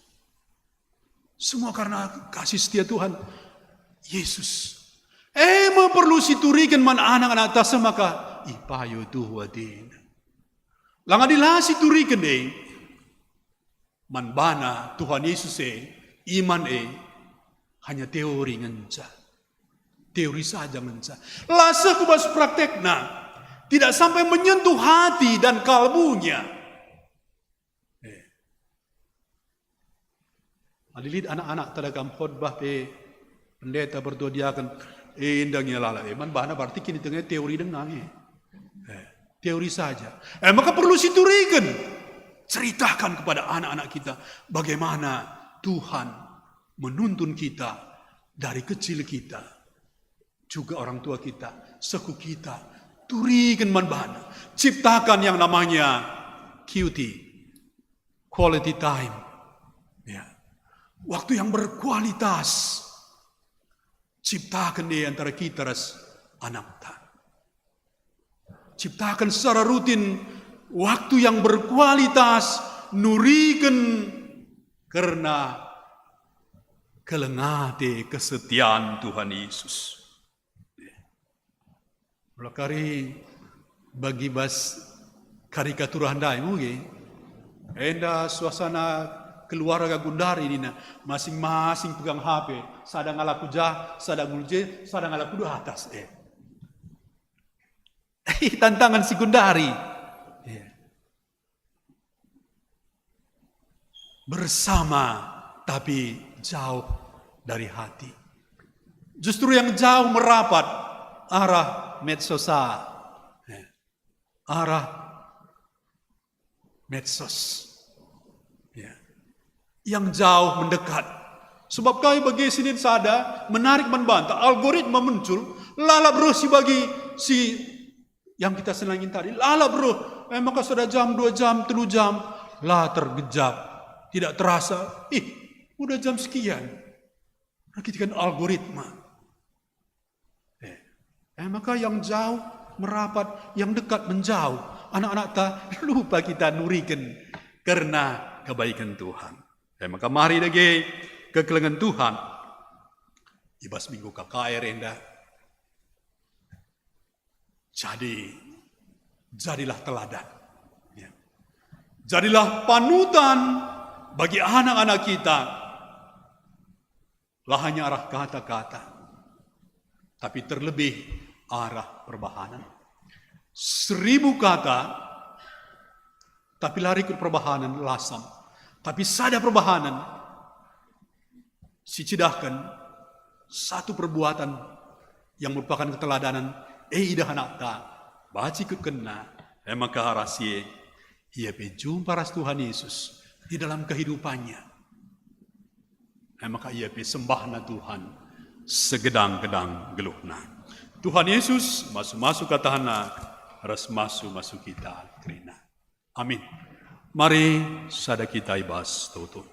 Semua karena kasih setia Tuhan Yesus. Perlu siturikan man anak-anak tas maka ipayo tuhuadin. Langadilah siturikan man bana Tuhan Yesus iman hanya teori ngenca. Teori saja ngenca. Lasa kubas praktekna tidak sampai menyentuh hati dan kalbunya. Adilit anak-anak tadagam khotbah pendeta berdoa dia akan indangnya lala. Man bana berarti kini tengah teori dengang teori saja. Maka perlu siturikan. Ceritakan kepada anak-anak kita bagaimana Tuhan menuntun kita dari kecil kita, juga orang tua kita, suku kita. Turikan man bana. Ciptakan yang namanya QT, quality time. Ya. Waktu yang berkualitas. Ciptakan antara kita ras anak ta. Ciptakan secara rutin waktu yang berkualitas, nurikan karena kelengate kesetiaan Tuhan Yesus. Mulakari bagi bas karikatur handai mugi, enda suasana keluarga Gundari ini masing-masing pegang HP, sadang ala kuja, sadang ulje, sadang ala kudu atas. Tantangan si Gundari. Bersama tapi jauh dari hati. Justru yang jauh merapat arah medsosa, arah medsos. Yang jauh mendekat. Sebab kami bagi sini sada menarik membantah algoritma muncul lala bro si bagi si yang kita senangin tadi lala bro maka sudah jam 2 jam 3 jam lah tergejap. Tidak terasa, udah jam sekian. Kita kan algoritma. Maka yang jauh merapat, yang dekat menjauh. Anak-anak tak lupa kita nurikan karena kebaikan Tuhan. Maka mari lagi kekelengan Tuhan. Ibas minggu KKR endah. Jadilah teladan. Jadilah panutan bagi anak-anak kita. Lah hanya arah kata-kata. Tapi terlebih arah perbahanan. 1000 kata. Tapi lari ke perbahanan lasam. Tapi sada perbahanan. Sicidahkan satu perbuatan yang merupakan keteladanan. Idah anak ta. Baci kekena. Maka rahasia. Ia berjumpa ras Tuhan Yesus. Di dalam kehidupannya. Maka ia sembahna Tuhan segedang-gedang geluhna. Tuhan Yesus masuk-masuk katahana ras masuk kita kerina. Amin. Mari sada kita ibas tutup.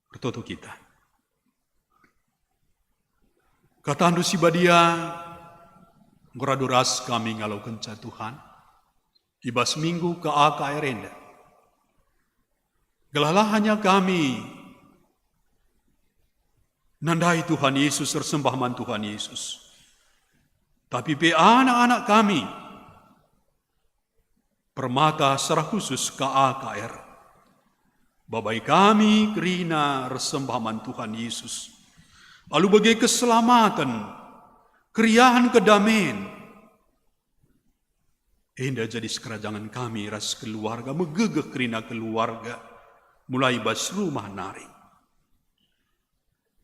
Bertutup kita. Katahan si badia nguraduras kami ngalau kenca Tuhan. Ibas minggu ke AKR enda. Gelalah hanya kami nandai Tuhan Yesus, tersembahman Tuhan Yesus. Tapi anak-anak kami permata secara khusus ke AKR. Babai kami kerina resembahman Tuhan Yesus. Lalu bagi keselamatan, keriahan kedamaian. Indah jadi sekerajangan kami ras keluarga, megegeh kerina keluarga. Mulai bas rumah nari.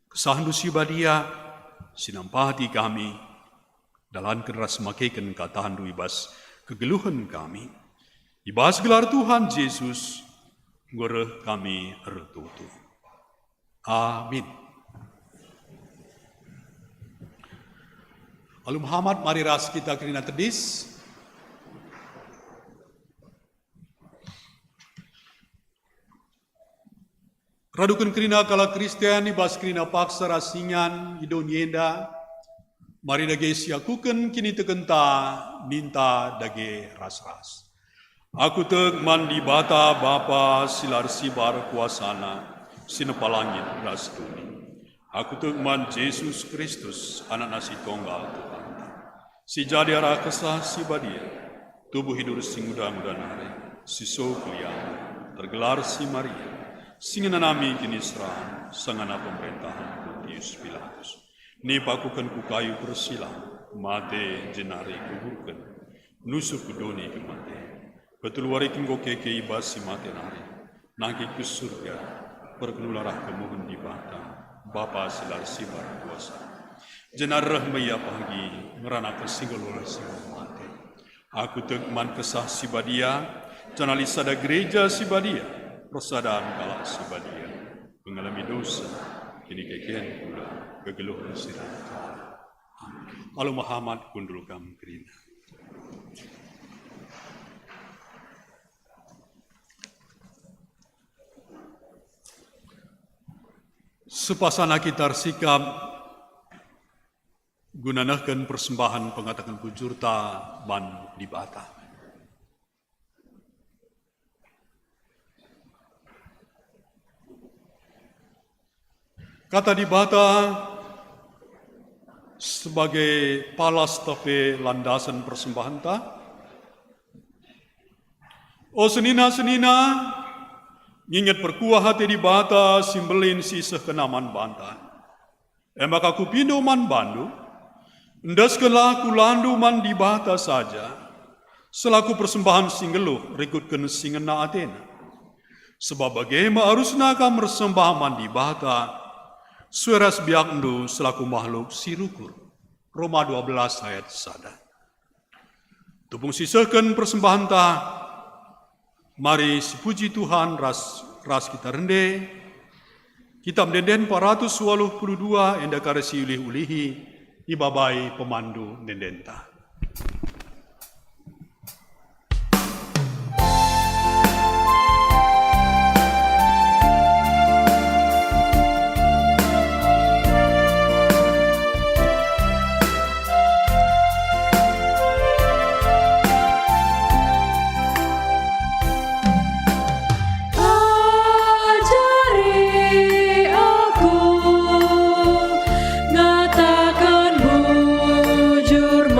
Kesahan dusi badia, sinampati kami, dalan keras makaikan katahan du ibas kegeluhan kami. Ibas gelar Tuhan Yesus, goreh kami ertutu. Amin. Lalu Muhammad, mari ras kita kerina tedis. Radukan kerina kala Kristian ibas kerina paksa rasingan hidon yenda. Mari dage siakuken kini tekenta minta dage ras-ras. Aku teg mandi bata bapa silar sibar kuasana sinepalangit rastuni. Aku teg man Yesus Kristus anak nasi tunggal Tuhan. Si jadi arah kesah si badia, tubuh hidur sing udang-udang hari, si so kuliah, tergelar si Maria, singina nami kini serang, sangana pemerintahan Pontius Pilatus. Ni pakukan ku kayu persilang, mate jenari kuburkan, nusuk kudoni ke mate. Betul warikin go keke ibas si mate nari, nangki ke surga, perkenularah kemuhun di bata, bapa silar sibar kuasa. Jenar rahmaya pagi, ngerana kesinggol oleh si mate. Aku tegman kesah si badia, janali sada gereja si badia, persadaan kala si badia, mengalami dosa, kini kekian pula, kegeluhan sirah. Lalu Muhammad kundul kam kerina. Sepasana kita sikap gunanakan persembahan pengatakan pujurta ban di bata. Kata di bata sebagai palas tapi landasan persembahan ta. Oh senina-senina nginget perkuah hati di bata simbelin sisah kenaman banta. Emak aku pindu man bandu, endaskanlah aku landu man di bata saja, selaku persembahan singgeluh rikutkan singena Athena. Sebab bagaimana harusnya kam mersembah man di bata, sueras biakndu selaku makhluk sirukur. Roma 12 ayat 1. Tupung sisahkan persembahan ta, mari sepuji Tuhan ras kita rende. Kitab Denden 482 enda karesi ulih-ulihi ibabai pemandu dendenta. Ngatakan bujur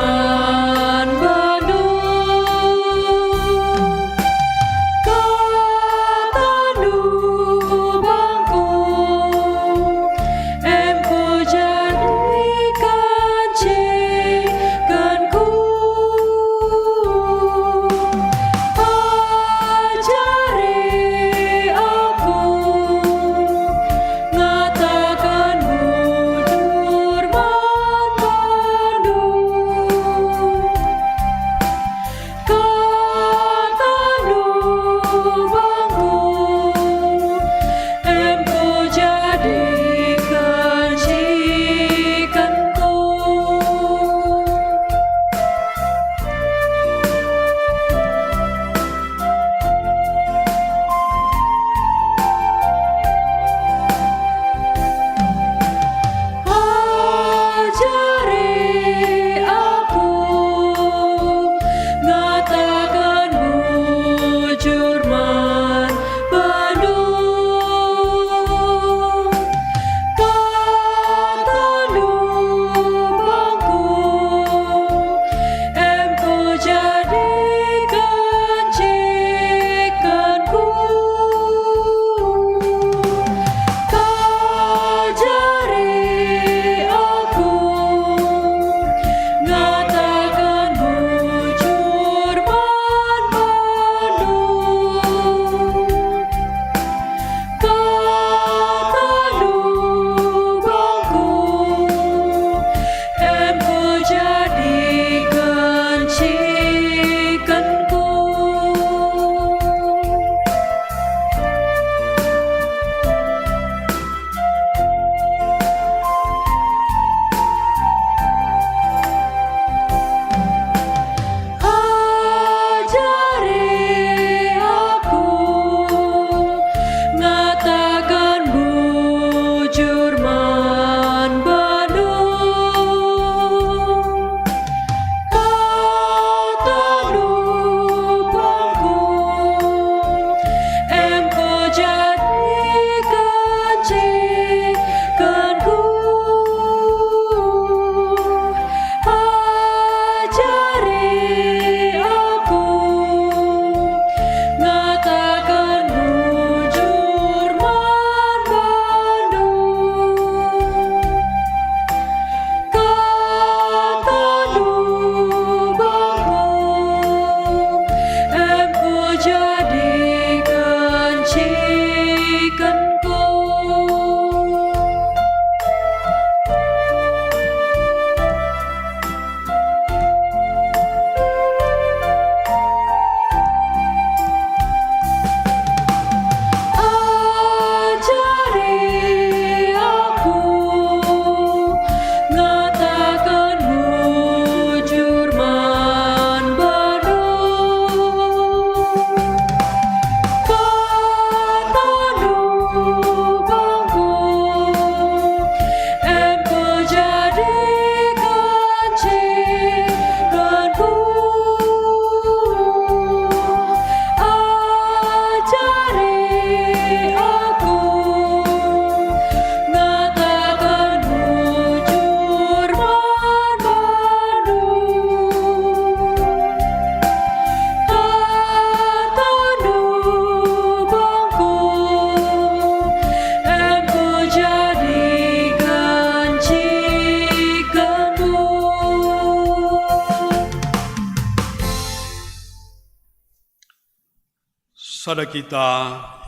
Sada kita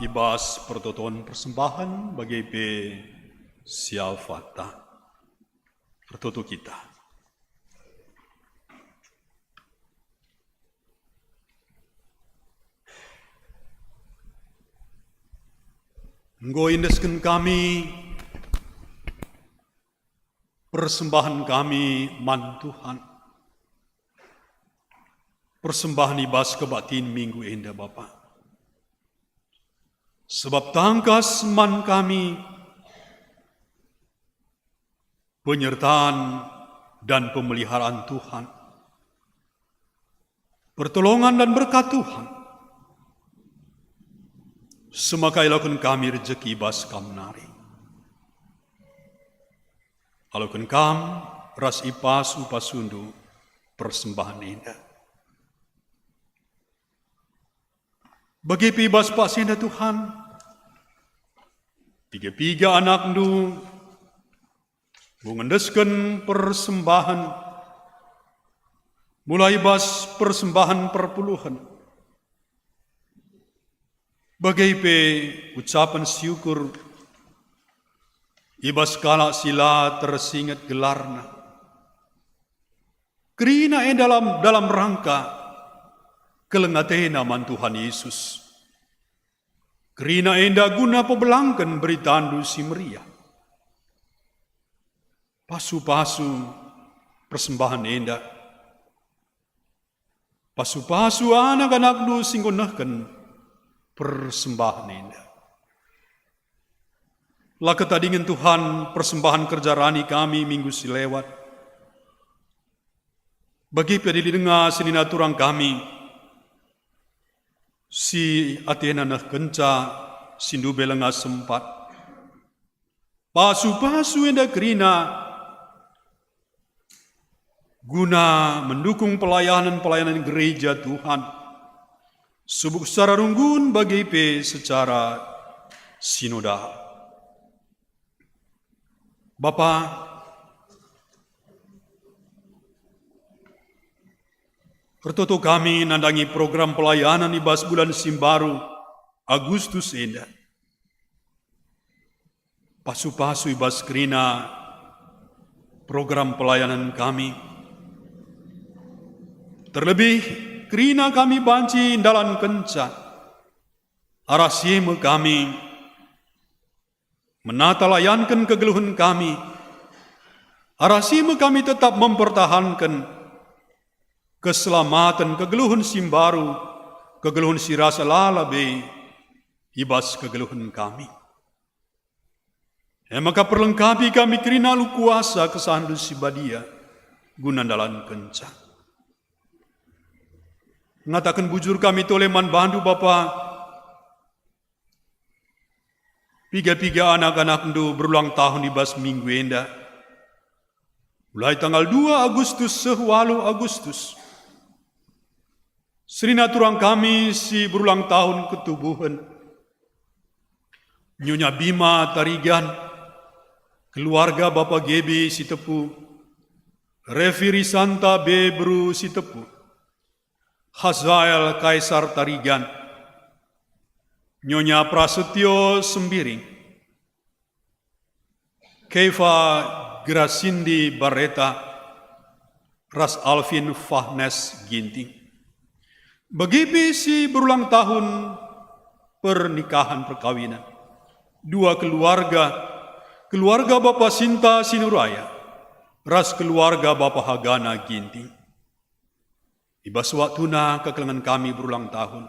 ibas pertoton persembahan bagi pe sialfata. Pertoto kita. Engkau indeskan kami, persembahan kami man Tuhan. Persembahan ibas kebatin minggu indah Bapa. Sebab tangkas man kami, penyertaan dan pemeliharaan Tuhan, pertolongan dan berkat Tuhan, semakai lakukan kami rezeki bas kam nari. Alaukun kam ras ipas upasundu persembahan indah. Bagi pibas pak senda Tuhan, tiga anak ndu mengendeskan persembahan, mulai bas persembahan perpuluhan. Bagai pe ucapan syukur, ibas kala sila tersingat gelarna. Kerina dalam rangka kelengatena man Tuhan Yesus. Kerina enda guna pebelangkan beritandu si meriah. Pasu-pasu persembahan enda. Pasu-pasu anak-anak du singgonahkan persembahan indah. Laka tadingin Tuhan persembahan kerja rani kami minggu silewat. Bagi pedili dengar sinina turang kami, si Athena nah kenca, sindu belenga sempat. Pasu-pasu indah kerina, guna mendukung pelayanan gereja Tuhan. Subuk secara runggun bagi pe secara sinoda. Bapa, pertoto kami nandangi program pelayanan ibas bulan Simbaru Agustus indah. Pasu-pasu ibas kerina program pelayanan kami. Terlebih kerina kami banci dalam kenca, arasimu kami, menata layankan kegeluhan kami, arasimu kami tetap mempertahankan keselamatan kegeluhan Simbaru, kegeluhan sirasa lalabe, ibas kegeluhan kami. Maka perlengkapi kami kerina lu kuasa kesandu sibadia, guna dalam kenca. Ngatakan bujur kami toleman bandu Bapa. Piga anak-anak ndu berulang tahun ibas minggu enda. Mulai tanggal 2 Agustus sehwalu Agustus. Serina turang kami si berulang tahun ketubuhan. Nyonya Bima Tarigan, keluarga Bapak Gebi si tepu, Revi Risanta Bebru si tepu, Hazael Kaisar Tarigan, Nyonya Prasetyo Sembiring, Keva Grasindi Bareta, Ras Alvin Fahnes Ginting. Begitu si berulang tahun pernikahan perkawinan. Dua keluarga Bapak Sinta Sinuraya, ras keluarga Bapak Hagana Ginting. Ibas waktuna kekelengan kami berulang tahun.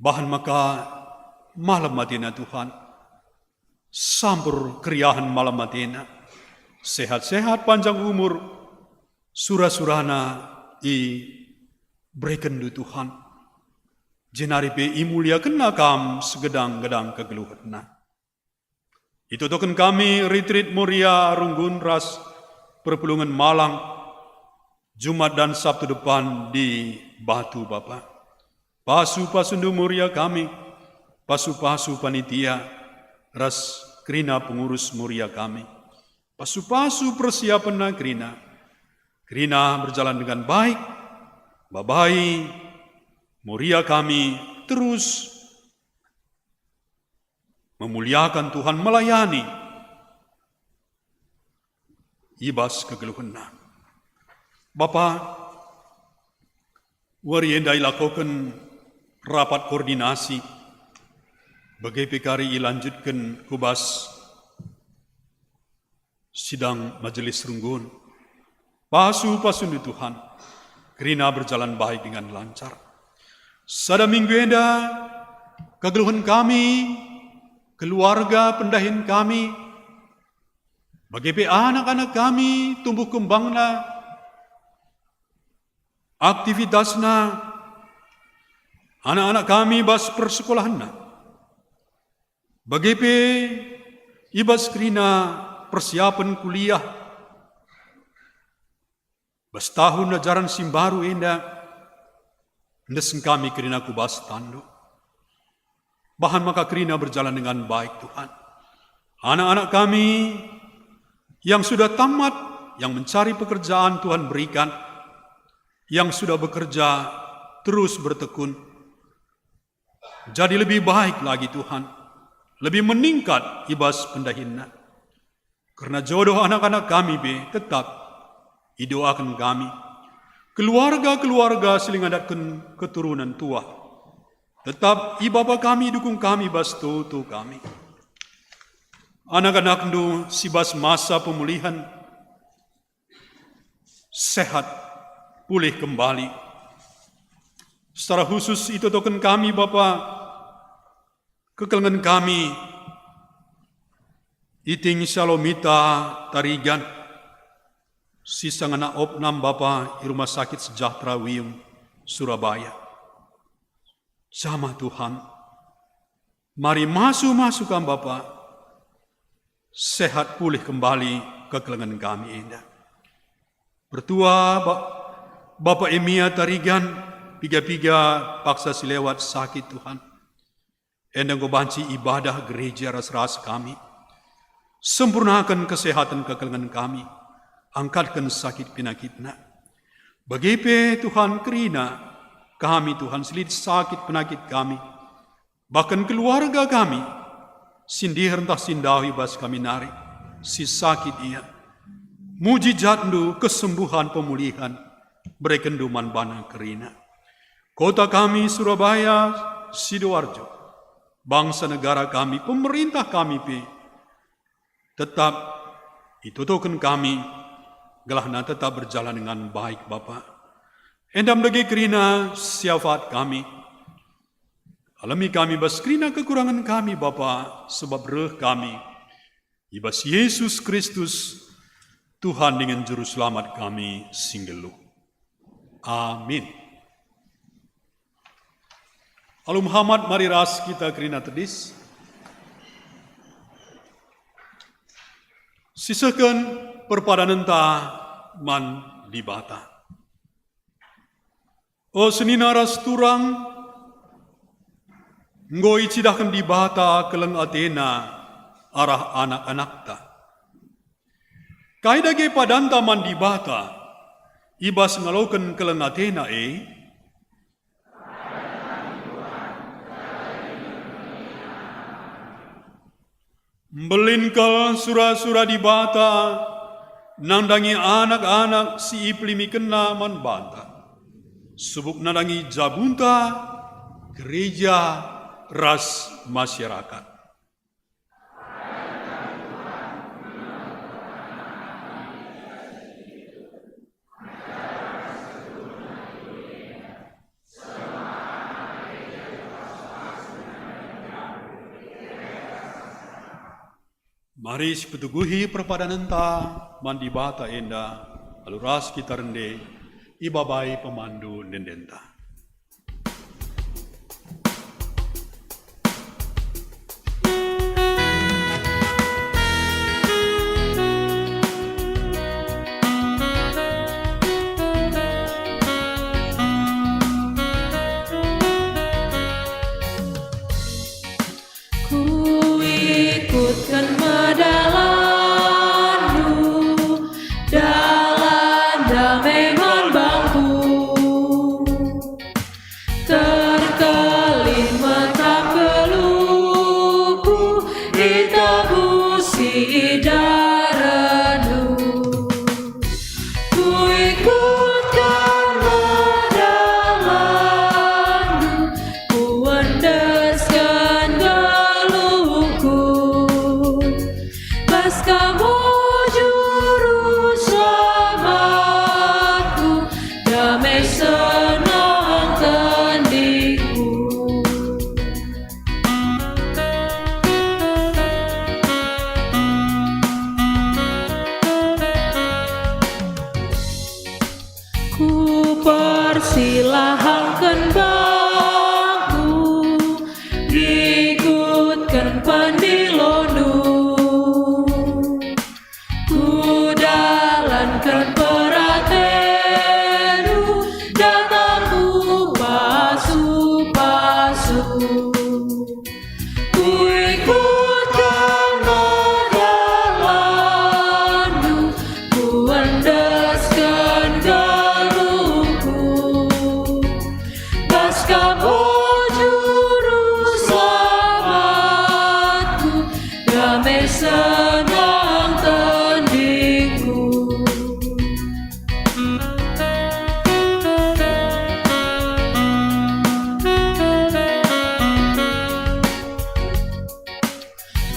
Bahan maka malam matina Tuhan, sampur keriahan malam matina, sehat-sehat panjang umur, surah-surana berikan du Tuhan. Jenari pe imulia kena kam segedang-gedang kegeluhatna. Itu token kami retreat Muria Runggun ras perpulungan Malang, Jumat dan Sabtu depan di Batu Bapa. Pasu-pasundu muria kami, pasu-pasu panitia, ras kerina pengurus muria kami. Pasu-pasu persiapan kerina. Kerina berjalan dengan baik, babai, muria kami terus memuliakan Tuhan, melayani ibas kegeluhana. Bapa, wari endai lakukan rapat koordinasi bagi pikari ilanjutkan kubas sidang majelis runggun. Pasu di Tuhan, kerina berjalan baik dengan lancar. Sada minggu enda, kegeluhan kami, keluarga pendahin kami, bagi anak-anak kami tumbuh kembangna, aktivitasna, anak-anak kami bas persekolahanna, bagi ibas kerina persiapan kuliah, bas tahun ajaran simbaru enda, ndeseng kami kerina kubas tanduk. Bahan maka kerina berjalan dengan baik Tuhan. Anak-anak kami yang sudah tamat, yang mencari pekerjaan Tuhan berikan, yang sudah bekerja terus bertekun. Jadi lebih baik lagi Tuhan, lebih meningkat ibas pendahinna. Karena jodoh anak-anak kami tetap idoakan kami. Keluarga-keluarga selingadatkan keturunan tua. Tetap ibaba kami dukung kami bas tutu kami. Anak-anak nu sibas masa pemulihan sehat pulih kembali. Secara khusus itu token kami Bapa, kekelengan kami iting Salomita Tarigan, sisa ngana opnam Bapa di Rumah Sakit Sejahtera Wiyung Surabaya. Sama Tuhan, mari masukkan Bapa, sehat pulih kembali kekelengan kami indah. Bertua Bapak Emia Tarigan, piga-piga paksa silewat sakit Tuhan. Endang gobanci ibadah gereja ras-ras kami. Sempurnakan kesehatan kekelengan kami. Angkatkan sakit penyakitna. Bagi Tuhan kerina, kami Tuhan selit sakit penyakit kami, bahkan keluarga kami, sindir entah sindawi bas kami nari, si sakit ia, mujizat ndu kesembuhan pemulihan, berekenduman bana kerina. Kota kami Surabaya, Sidoarjo, bangsa negara kami, pemerintah kami tetap itutukan kami, gelahna tetap berjalan dengan baik Bapa. Endam lagi kerina syafaat kami. Alami kami bas kerina kekurangan kami Bapa, sebab reh kami. Ibas Yesus Kristus, Tuhan dengan Juru Selamat kami singgelu. Amin. Alu Muhammad mari ras kita kerina tedis. Sisakan perpadanan ta man dibata. O senina ras turang, ngoi cidahkan di bata keleng Athena arah anak-anak ta. Kaidage padanta man di bata, ibas ngaloken keleng Athena Mbelinkal sura-sura di bata, nandangi anak-anak si iplimi kena man bata. Subuk nadangi jabunta, gereja, ras masyarakat. Mari sepetuguhi perpadanan ta, mandi bata enda, lalu ras kita rende, ibabai pemandu dendenta. Ku ikutkan medalanmu dalam damai bangku, terkelilingkan ken pandilonu kudalankan peratenu datangku pasu-pasu ku ikutkan jalanmu ku endaskan galungku baskamu juru selamatku damai senang tandingku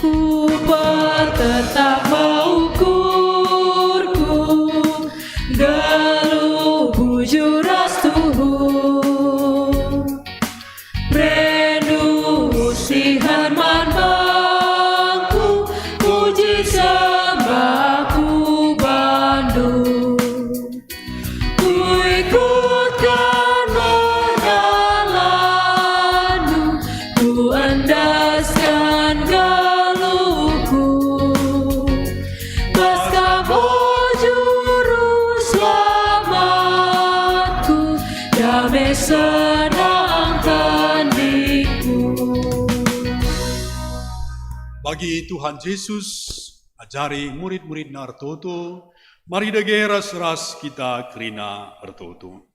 ku bertetap mengukurku galuh bujur astuhu Rendu usihan manbangku puji sembahku bandu ku ikutkan jalanmu ku endaskan galungku baskamu juru selamatku damai senang tandingku. Bagi Tuhan Yesus, ajari murid-murid nartoto, mari dage ras-ras kita kerina artoto.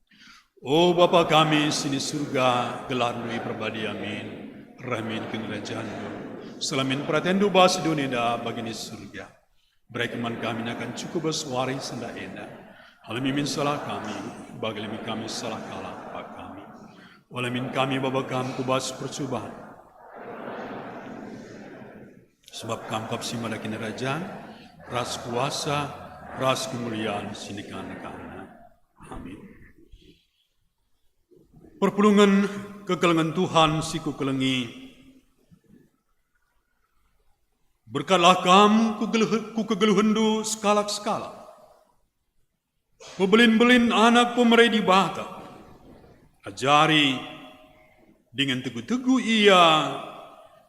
O Bapa kami sini surga, gelar nui perbadi amin, rahmin kerajaan-Mu. Selamin pratendu bas dunia bagini surga. Berekeman kami akan cukup bersuari senda enda. Halamimin salah kami, bagalimi kami salah kalah pak kami. Walamin kami Bapa kami kubas percobaan. Sebab kamkap simada kinerajan, ras kuasa, ras kemuliaan sinikan karena. Amin. Perpulungan kekelengan Tuhan siku kelengi. Berkatlah kam ku kegeluhendu skalak-skalak. Pebelin-belin anak pemerai di bata. Ajari dengan teguh-teguh ia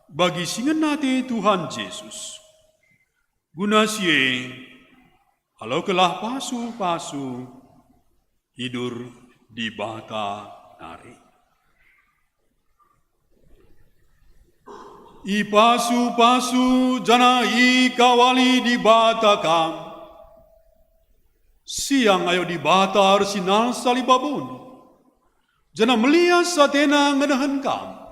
bagi singenate Tuhan Yesus. Gunasie, halau kelah pasu-pasu, hidur di bata nari. I pasu-pasu jana i kawali di bata kam. Siang ayo di bata arsinal salibabun. Jana melihat satena ngenahan kam.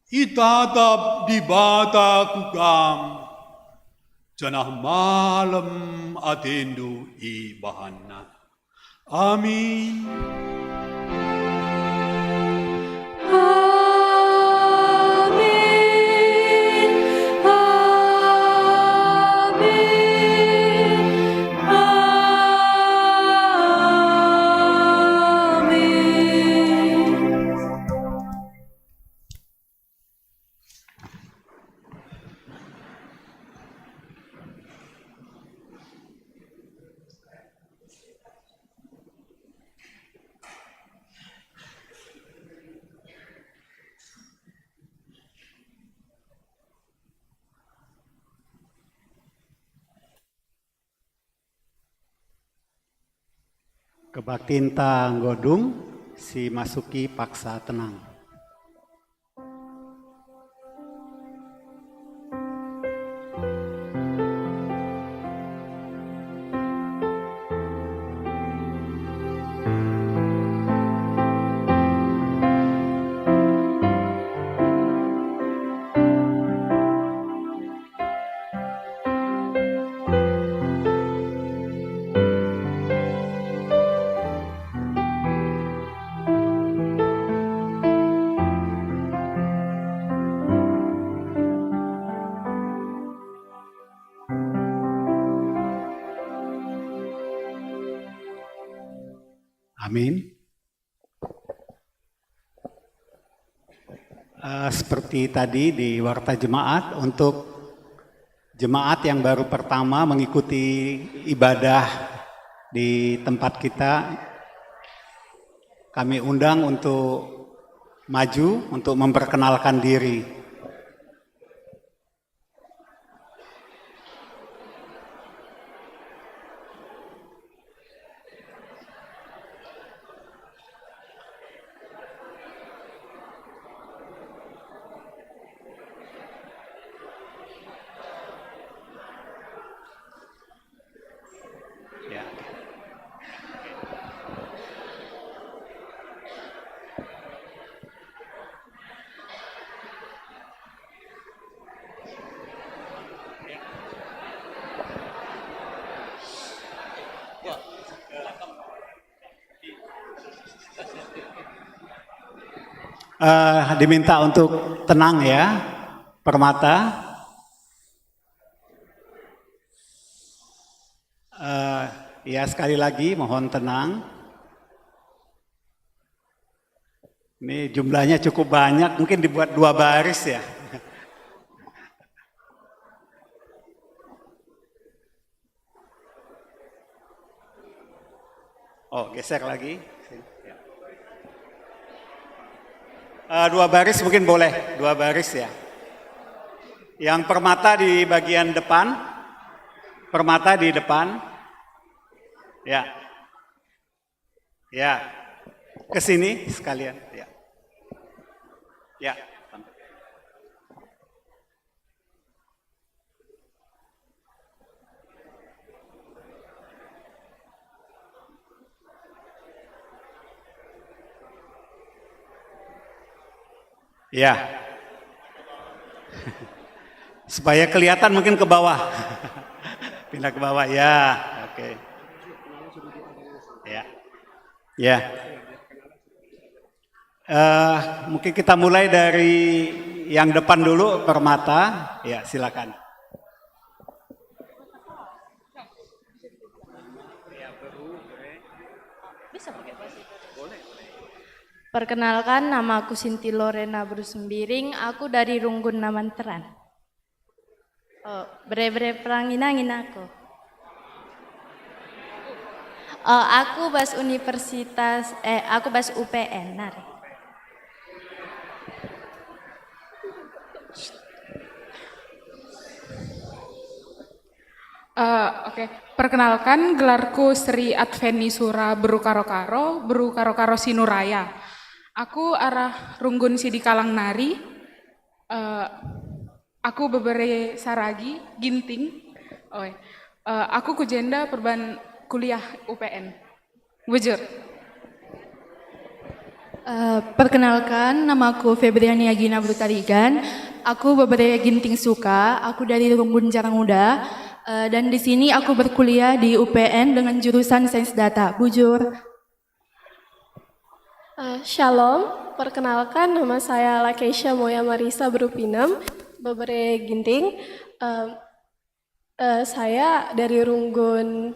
Itatap di bata kukam, janah malam atendu i bahana. Amin. Amin. Amin. Amin. Kebaktinta nggodung si masuki paksa tenang. Amin. Seperti tadi di Warta Jemaat, untuk jemaat yang baru pertama mengikuti ibadah di tempat kita, kami undang untuk maju untuk memperkenalkan diri. Diminta untuk tenang ya, Permata. Ya sekali lagi mohon tenang. Ini jumlahnya cukup banyak, mungkin dibuat 2 baris ya. Oh, geser lagi. 2 baris mungkin boleh, 2 baris ya. Yang Permata di bagian depan, Permata di depan. Ya. Ya. Ke sini sekalian, ya. Ya. Ya. Supaya kelihatan mungkin ke bawah. Pindah ke bawah, ya. Oke. Ya. Ya. Mungkin kita mulai dari yang depan dulu, Permata. Ya, silakan. Perkenalkan, nama aku Sinti Lorena Brusembiring, aku dari Runggun Namanteran. Bre-bre perangin-angin aku. Aku bas universitas, aku bas UPN, nari. Oke. Perkenalkan, gelarku Sri Adveni Sura Beru Karo Sinuraya. Aku arah Runggun Sidi Kalang Nari. Aku bebere Saragi, Ginting. Aku kujenda perban kuliah UPN. Bujur. Perkenalkan, namaku Febriani Agina Brutarigan. Aku bebere Ginting Suka, aku dari Runggun Jarang Muda. Dan di sini aku berkuliah di UPN dengan jurusan Sains Data. Bujur. Shalom, perkenalkan nama saya Lakeisha Moya Marisa Berupinem, bebere Ginting. Saya dari Runggun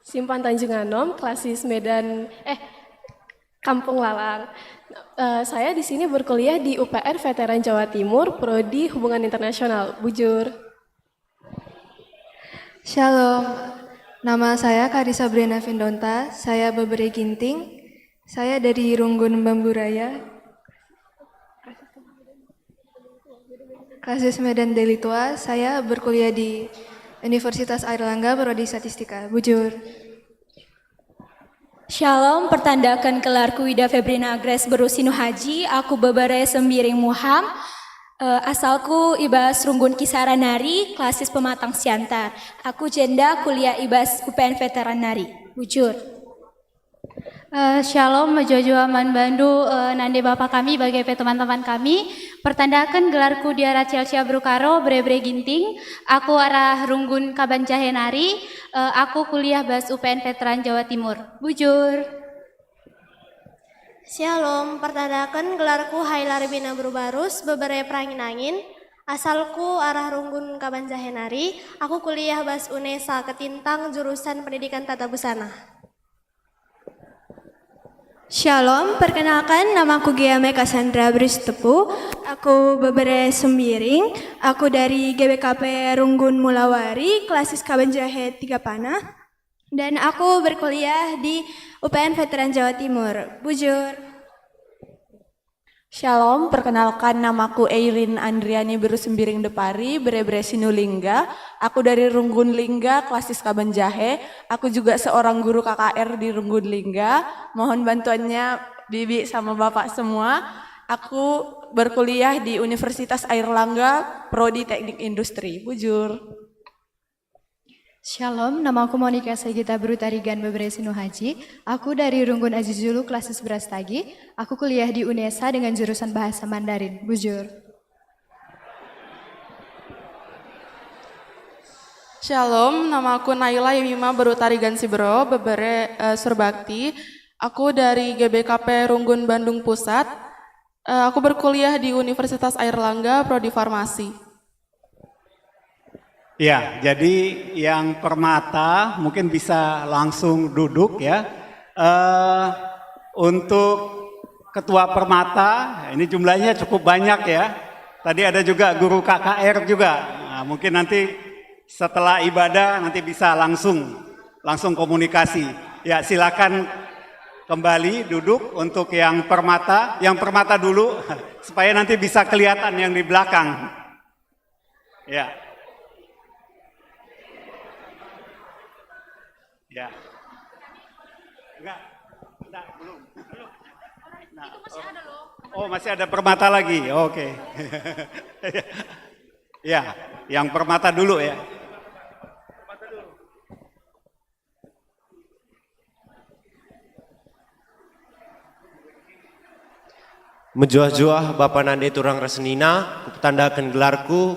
Simpan Tanjung Anom, Klasis Medan, Kampung Lalang. Saya di sini berkuliah di UPN Veteran Jawa Timur, Prodi Hubungan Internasional. Bujur. Shalom, nama saya Karisa Brena Vindonta, saya bebere Ginting. Saya dari Runggun Bamburaya, Klasis Medan Delitua. Saya berkuliah di Universitas Airlangga, Prodi Statistika. Bujur. Shalom, pertandakan gelarku Ida Febrina Agres Berusinu Haji, aku bebere Sembiring Muham, asalku Ibas Runggun Kisaran Nari, klasis pematang siantar. Aku jenda kuliah Ibas UPN Veteran Nari. Bujur. Shalom, Jojo Aman Bandu, nande bapak kami, bagai teman-teman kami. Pertandakan gelarku Diara Celsia Brukaro, Bre-bre Ginting. Aku arah Runggun Kabanjahe Nari. Aku kuliah bas UPN Veteran Jawa Timur. Bujur. Shalom, pertandakan gelarku Haila Rebina Brubarus, bebere Perangin Angin. Asalku arah Runggun Kabanjahe Nari. Aku kuliah bas UNESA Ketintang, jurusan Pendidikan Tata Busana. Shalom, perkenalkan namaku Giame Cassandra Bristepu. Aku bebere Sembiring. Aku dari GBKP Runggun Mulawari, klasis Kabanjahe 3 Panah. Dan aku berkuliah di UPN Veteran Jawa Timur. Bujur. Shalom, perkenalkan namaku Eileen Andriani Berusembiring Depari, Bre-bre Sinulingga. Aku dari Runggun Lingga, klasis Kabanjahe. Aku juga seorang guru KKR di Runggun Lingga. Mohon bantuannya Bibi sama Bapak semua. Aku berkuliah di Universitas Airlangga, Prodi Teknik Industri. Bujur. Shalom, namaku Monika Sagita Brutarigan Bebere Sinu Haji. Aku dari Runggun Azizulu, klasis Brastagi. Aku kuliah di UNESA dengan jurusan Bahasa Mandarin. Bujur. Shalom, namaku Naila Yemima Berutarigan Sibro, Bebere Surbakti. Aku dari GBKP Runggun Bandung Pusat. Aku berkuliah di Universitas Airlangga, prodi farmasi. Ya, jadi yang permata mungkin bisa langsung duduk ya. Untuk ketua permata, ini jumlahnya cukup banyak ya. Tadi ada juga guru KKR juga. Nah, mungkin nanti setelah ibadah nanti bisa langsung komunikasi. Ya, silakan kembali duduk untuk yang permata. Yang permata dulu supaya nanti bisa kelihatan yang di belakang. Ya. Ya. Enggak, belum. Nah, itu masih ada loh. Oh, masih ada permata lagi. Oke. Ya, yang permata dulu ya. Menjuah-juah Bapak Nande Turang Resnina, kutandakan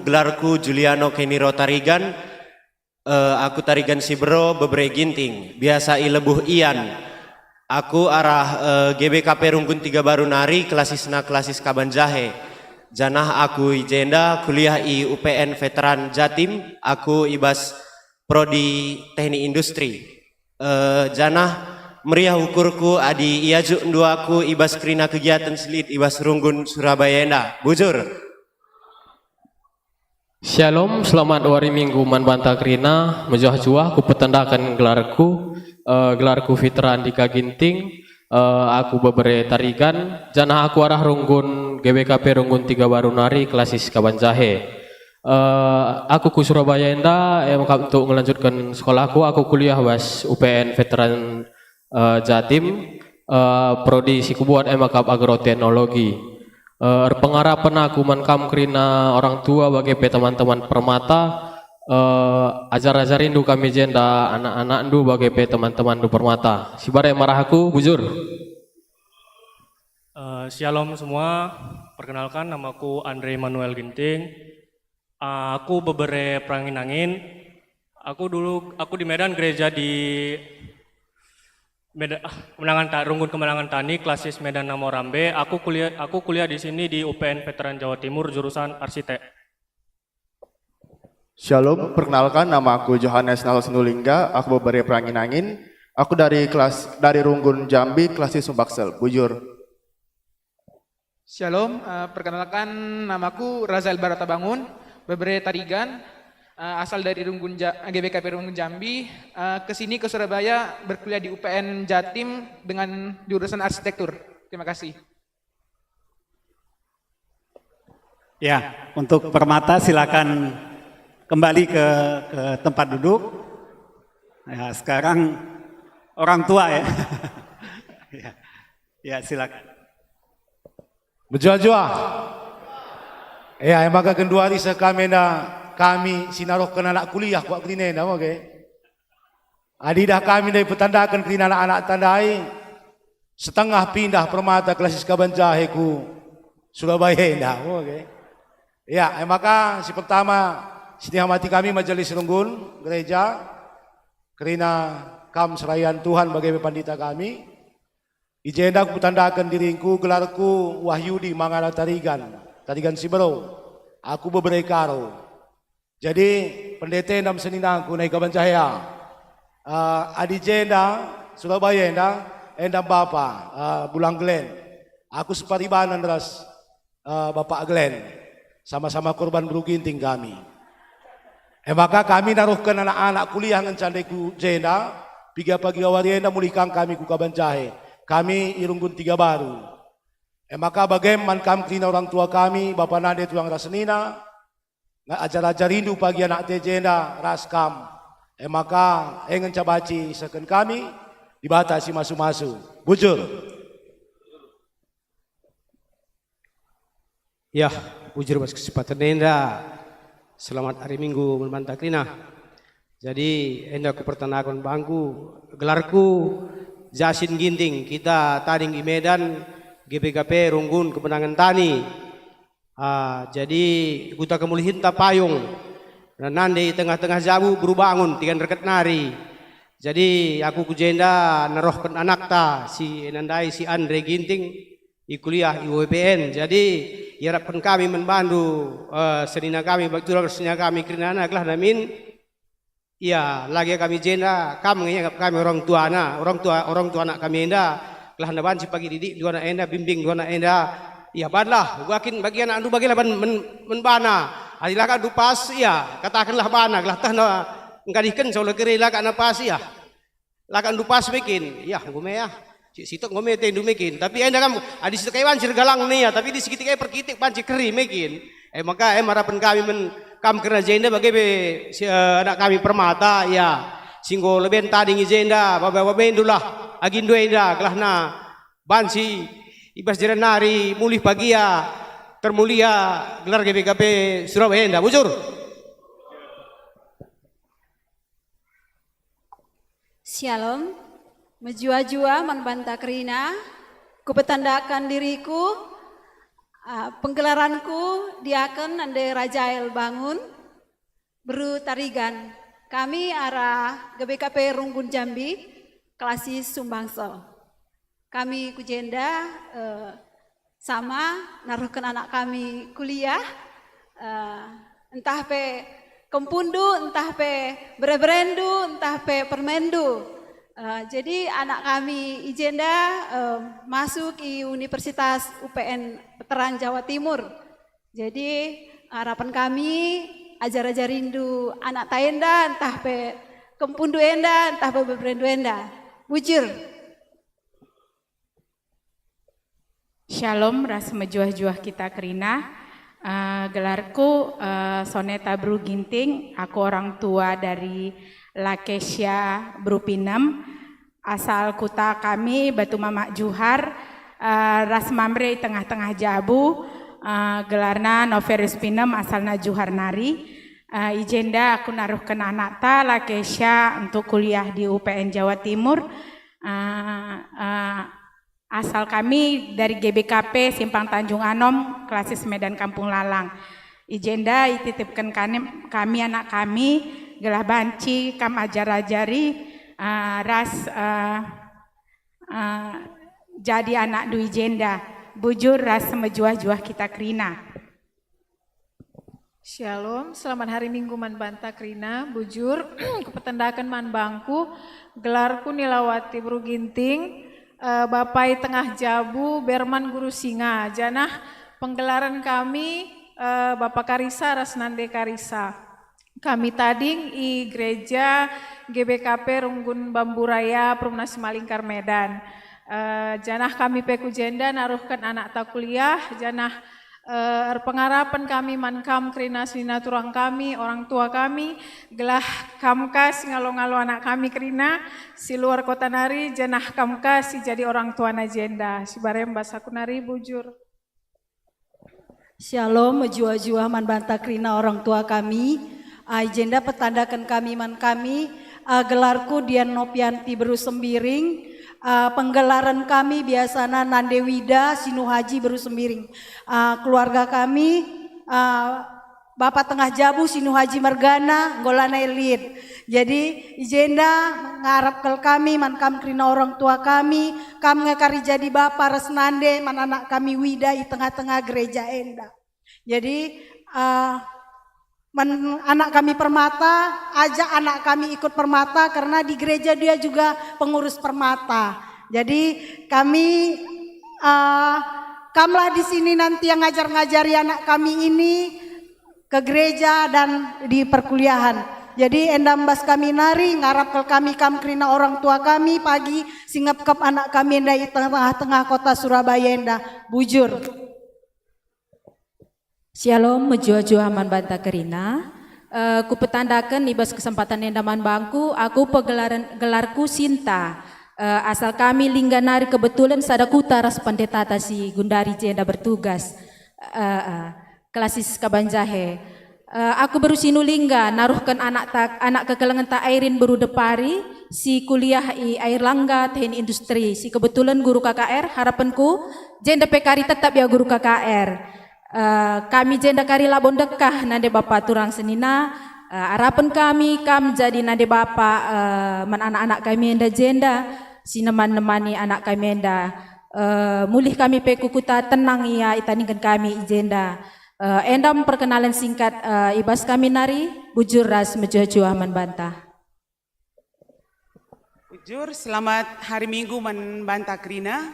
gelarku Juliano Keniro Tarigan, aku Tarigan Sibero Bebre Ginting, biasa lebuh Ian, aku arah GBKP Runggun 3 Barunari, klasis Kabanjahe, janah aku Ijenda, kuliah i UPN Veteran Jatim, aku ibas Prodi Teknik Industri, janah meriah ukurku adi iaju aku ibas krina kegiatan selit ibas Runggun Surabaya bujur. Shalom, selamat hari Minggu manbanta krina menjuah-juah ku petandakan gelarku Fitran Dika Ginting, aku Bebere Tarigan, janah aku arah Runggun GBKP Runggun 3 Barunari klasis Kabanjahe. Aku ku Surabaya untuk melanjutkan sekolahku, aku kuliah was UPN Veteran Jatim, prodi sikubuat emakap agroteknologi. Pengarapan aku mankam krina orang tua bagi teman-teman permata, ajar-ajar rindu kami jenda anak-anak ndu bagi teman-teman ndu permata. Sibare marah aku bujur. Shalom semua, perkenalkan namaku Andre Manuel Ginting. Aku Bebere Pranginangin. Aku di Medan gereja di Runggun Kemenangan Tani, klasis Medan Namorambe. Aku kuliah di sini di UPN Veteran Jawa Timur, jurusan arsitek. Shalom, perkenalkan nama aku Johannes Nalo Sinulingga, aku Bebere Pranginangin. Aku dari Runggun Jambi, klasis Sumbaksel, bujur. Shalom, perkenalkan namaku Razael Baratabangun, Bebere Tarigan. Asal dari GBKP Runggun Jambi, kesini ke Surabaya berkuliah di UPN Jatim dengan jurusan arsitektur. Terima kasih. Ya, untuk permata silakan kembali ke tempat duduk. Ya, sekarang orang tua ya. Ya, silakan. Berjuah-juah. Ya, yang baga kedua hari sekamena kami sinarohkan anak kuliah kuat kline dah oke. Adidah kami dari petandakan kline anak-anak tandai setengah pindah permata klasis Kabanjahe ku Surabaya dah oke. Ya, maka si pertama sinihmati kami majelis Runggun gereja kerana kam serayan Tuhan bagi pandita kami. Ijenda ku petandakan diriku gelarku Wahyudi Mangala Tarigan Sibero. Aku Bebere Karo. Jadi pendeta dalam senina aku naik Kabanjaya, adi jenda Surabaya endam bapa Bulang Glen, aku separibanan ras Bapak Glen, sama-sama korban beruginting kami. Maka kami naruhkan anak-anak kuliah ngencandeku jenda, pagi awarienda mulikang kami ku Kabanjahe, kami Irunggun 3 Baru. Maka bagaimana kami krina orang tua kami, Bapak Nade tuang rasenina, ajar-ajar rindu pagi anak tejenda raskam. Maka engen cabaci seken kami dibatasi masu-masu. Bujur. Ya, bujur mas kesempatan enda. Selamat hari Minggu membantah krina. Jadi enda aku pertanakan bangku gelarku Jasin Ginting. Kita tading di Medan GBKP Runggun Kemenangan Tani. Jadi kita kemulihin payung dan nanti tengah-tengah jabu berubangun tiga reket nari. Jadi aku kujenda nerohkan anak ta si Nandai si Andre Ginting kuliah di UPN. Jadi harapan kami membantu senina kami, betul senina kami kerana kelah namin. Ya, lagi kami jenda, kami orang tua anak kami enda, kelah naban si pagi didik dua anak enda, bimbing dua anak enda. Ya badlah, bagian anak tu bagilah menbana. Adilah kan dupas ya, katakanlah bana, kelah tah na ngadikan soal kerela kan napas ya. Lakan dupas bikin, ya gome ya. Sitok gome tendu mekin, tapi enda kam adi sitok kaiwan sirgalang nih ya, tapi di sekitik perkitik panci keri mekin. Maka harapan kami kam kena jenda bagi anak kami permata ya. Singgo leben tadi ngijenda, bawa bendulah agindo enda kelah na bansi ibas jalan nari mulih bagia termulia gelar GBKP Surabaya enda bujur. Shalom, menjua-jua manbanta kerina, kupetandakan diriku, penggelaranku diaken ande Rajael Bangun, Beru Tarigan. Kami arah GBKP Runggun Jambi, klasis Sumbangsel. Kami kujenda sama naruhkan anak kami kuliah, entah pe Kempundu, entah pe Berebrendu, entah pe Permendu. Jadi anak kami ijenda masuk di Universitas UPN Veteran Jawa Timur. Jadi harapan kami ajar-ajar rindu anak taenda, entah pe Kempundu enda, entah pe Berebrendu enda. Bujur. Shalom, ras mejuah-juah kita kerina. Gelarku Soneta Bru Ginting, aku orang tua dari Lakesia Bru Pinem, asal kuta kami Batu Mamak Juhar, ras mamre tengah-tengah Jabu, gelarna Noverus Pinem asalna Juhar Nari. Ijenda aku naruhkan anak ta Lakesia untuk kuliah di UPN Jawa Timur. Asal kami dari GBKP Simpang Tanjung Anom, klasis Medan Kampung Lalang. Ijenda ititipkan kami anak kami, gelah banci, kam ajar-ajari, jadi anak du ijenda. Bujur ras mejuah-juah kita kerina. Shalom, selamat hari Minggu manbanta kerina, bujur, kupetandakan manbangku, gelarku Nilawati Bru Ginting, Bapai Tengah Jabu, Berman Guru Singa. Janah penggelaran kami Bapak Karisa Rasnande Karisa. Kami tading i gereja GBKP Runggun Bambu Raya Perumnas Malingkar Medan. Janah kami peku jenda naruhkan anak tak kuliah. Janah pengarapan kami mankam kerina selina turang kami, orang tua kami, gelah kamkas ngalo-ngalo anak kami kerina, si luar kota nari, janah kamkas si jadi orang tua najenda, si barem basaku nari bujur. Shalom, menjua-jua manbanta kerina orang tua kami, agenda petandakan kami man kami, gelarku Dian Nopianti Beru Sembiring, penggelaran kami biasana Nande Wida Sinu Haji Beru Sembiring. Keluarga kami Bapak Tengah Jabu Sinu Haji Mergana Golana Elit. Jadi ijenda ngarap ke kami mankam kerina orang tua kami ngekari jadi Bapak Resnande man anak kami Wida di tengah-tengah gereja enda. Jadi anak kami permata, ajak anak kami ikut permata karena di gereja dia juga pengurus permata. Jadi kami kamlah di sini nanti yang ngajar-ngajari anak kami ini ke gereja dan di perkuliahan. Jadi endam bas kami nari ngarap ke kami kerina orang tua kami pagi singap kep anak kami enda di tengah-tengah kota Surabaya enda bujur. Shalom, menjua-jua manbanta kerina. Kupetandakan ibas kesempatan endaman bangku, aku gelarku Sinta. Asal kami Lingganari kebetulan sadakuta ras pendeta si Gundari jenda bertugas. Klasis Kabanjahe. Aku baru sinulingga naruhkan anak kekelengan ta Airin Beru Depari, si kuliah i Air Langga Teknik Industri, si kebetulan guru KKR. Harapanku jenda pekari tetap ya guru KKR. Kami jenda kari labon dekah nade Bapak turang senina. Harapan kami jadi nade Bapak man anak-anak kami enda jenda si nemani anak kami enda mulih kami pekukuta tenang ya itaningkan kami ijenda. Endam perkenalan singkat ibas kami nari bujur ras mejuah man bantah. Bujur, selamat hari Minggu man bantah Krina.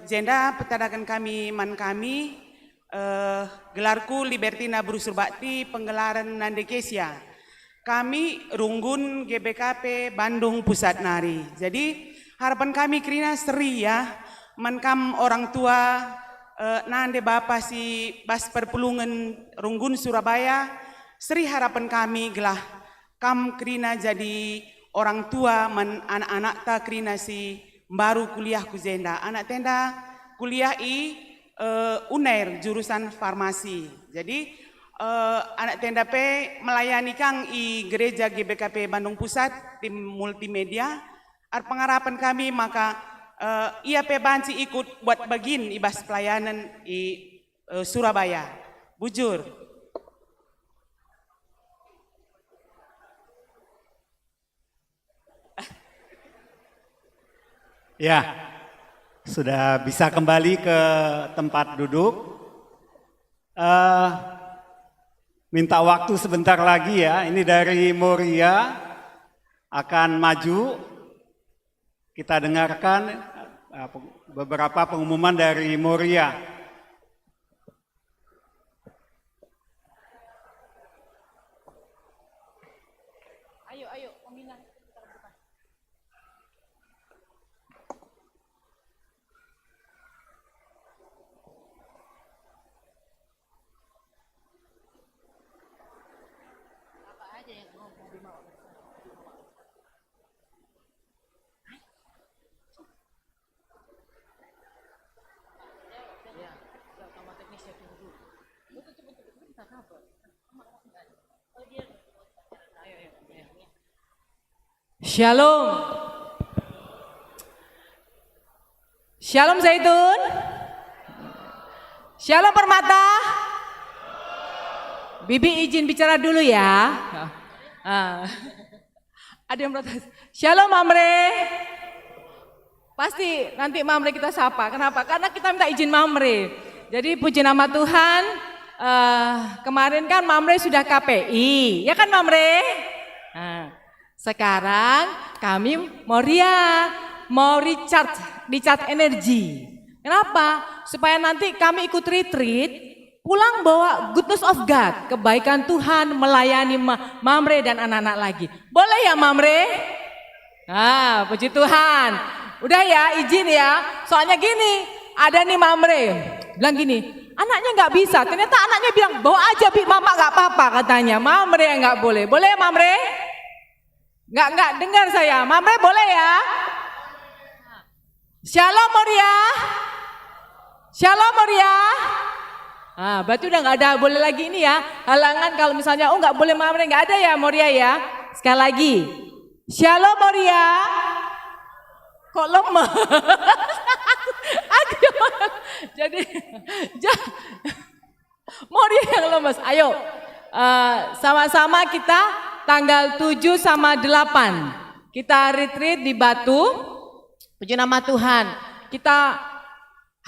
Jenda petadakan kami man kami. Gelarku Libertina Brusur Bakti penggelaran Nandekesia. Kami Runggun GBKP Bandung Pusat Nari. Jadi harapan kami Krina seri ya. Mankam orang tua nande bapa si bas perpulungan Runggun Surabaya. Seri harapan kami gelah kam Krina jadi orang tua man anak-anak ta Krina si baru kuliah ku Jenda. Anak tenda kuliah UNER jurusan farmasi. Jadi anak tenda P melayani kang gereja GBKP Bandung Pusat tim multimedia. Pengharapan kami maka ia P banci ikut buat bagin ibas pelayanan Surabaya. Bujur. Ya, sudah bisa kembali ke tempat duduk. Minta waktu sebentar lagi ya, ini dari Moria akan maju. Kita dengarkan beberapa pengumuman dari Moria. Ayo, pembina. Shalom. Shalom Zaitun. Shalom Permata. Bibi izin bicara dulu ya. Ada yang protes. Shalom Mamre. Pasti nanti Mamre kita sapa. Kenapa? Karena kita minta izin Mamre. Jadi puji nama Tuhan. Kemarin kan Mamre sudah KPI, ya kan Mamre? Sekarang kami mau recharge energi. Kenapa? Supaya nanti kami ikut retreat, pulang bawa goodness of God, kebaikan Tuhan melayani Mamre dan anak-anak lagi. Boleh ya Mamre? Puji Tuhan. Udah ya, izin ya. Soalnya gini, ada nih Mamre bilang gini, anaknya nggak bisa. Ternyata anaknya bilang bawa aja Bi, mama nggak apa-apa katanya. Mamre nggak boleh. Boleh ya Mamre? Nggak dengar saya. Mamre boleh ya? Shalom Moria. Shalom Moria. Berarti udah nggak ada boleh lagi ini ya. Halangan kalau misalnya nggak boleh Mamre, nggak ada ya Moria ya. Sekali lagi. Shalom Moria. Kok lemah? Jadi Moria yang lemes. Ayo sama-sama kita tanggal 7 sama 8 kita retreat di Batu. Puji nama Tuhan. Kita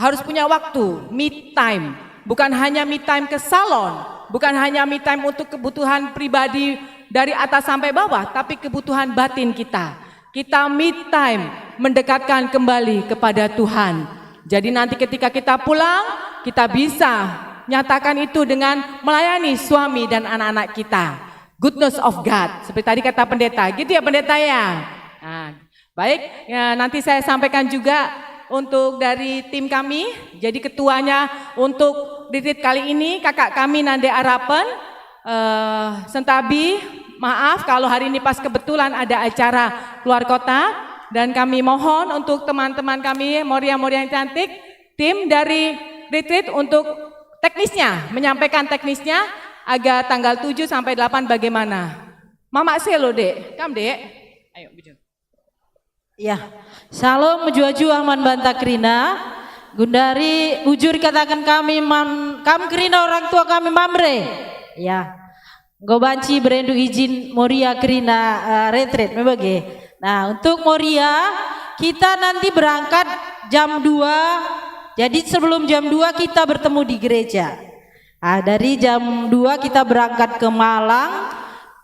harus punya waktu, me time. Bukan hanya me time ke salon, bukan hanya me time untuk kebutuhan pribadi dari atas sampai bawah, tapi kebutuhan batin kita. Kita me time mendekatkan kembali kepada Tuhan. Jadi nanti ketika kita pulang, kita bisa nyatakan itu dengan melayani suami dan anak-anak kita. Goodness of God, seperti tadi kata pendeta, gitu ya pendeta ya. Baik, ya, nanti saya sampaikan juga untuk dari tim kami. Jadi ketuanya untuk retreat kali ini kakak kami Nande Arapen, Sentabi. Maaf kalau hari ini pas kebetulan ada acara keluar kota. Dan kami mohon untuk teman-teman kami, Moria-Moria yang cantik, tim dari retreat untuk teknisnya, menyampaikan teknisnya agar tanggal 7 sampai 8 bagaimana. Mama selo dek, kam dek. Ayo bujur. Ya, salam menjua-jua man banta Krina. Gundari ujur katakan kami kam Krina orang tua kami Mamre. Ya. Gobanci berendu izin Moria Krina retreat membagi. Nah, untuk Moria kita nanti berangkat jam 2. Jadi sebelum jam 2 kita bertemu di gereja. Nah, dari jam 2 kita berangkat ke Malang,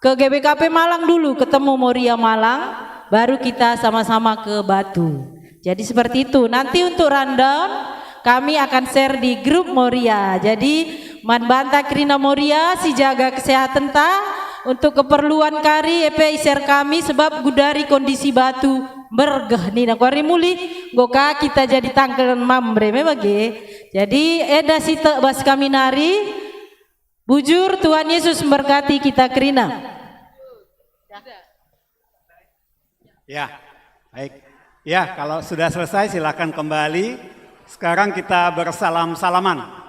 ke GBKP Malang dulu, ketemu Moria Malang, baru kita sama-sama ke Batu. Jadi seperti itu. Nanti untuk rundown kami akan share di grup Moria. Jadi Man Banta Krina Moria si jaga kesehatan ta untuk keperluan kari EP share kami sebab gudari kondisi Batu bergeh nih nak kari muli goka kita jadi tangkelan mambre memang. Jadi eda sita bas kami nari. Bujur, Tuhan Yesus memberkati kita Krina. Ya, baik. Ya, kalau sudah selesai silakan kembali. Sekarang kita bersalam-salaman.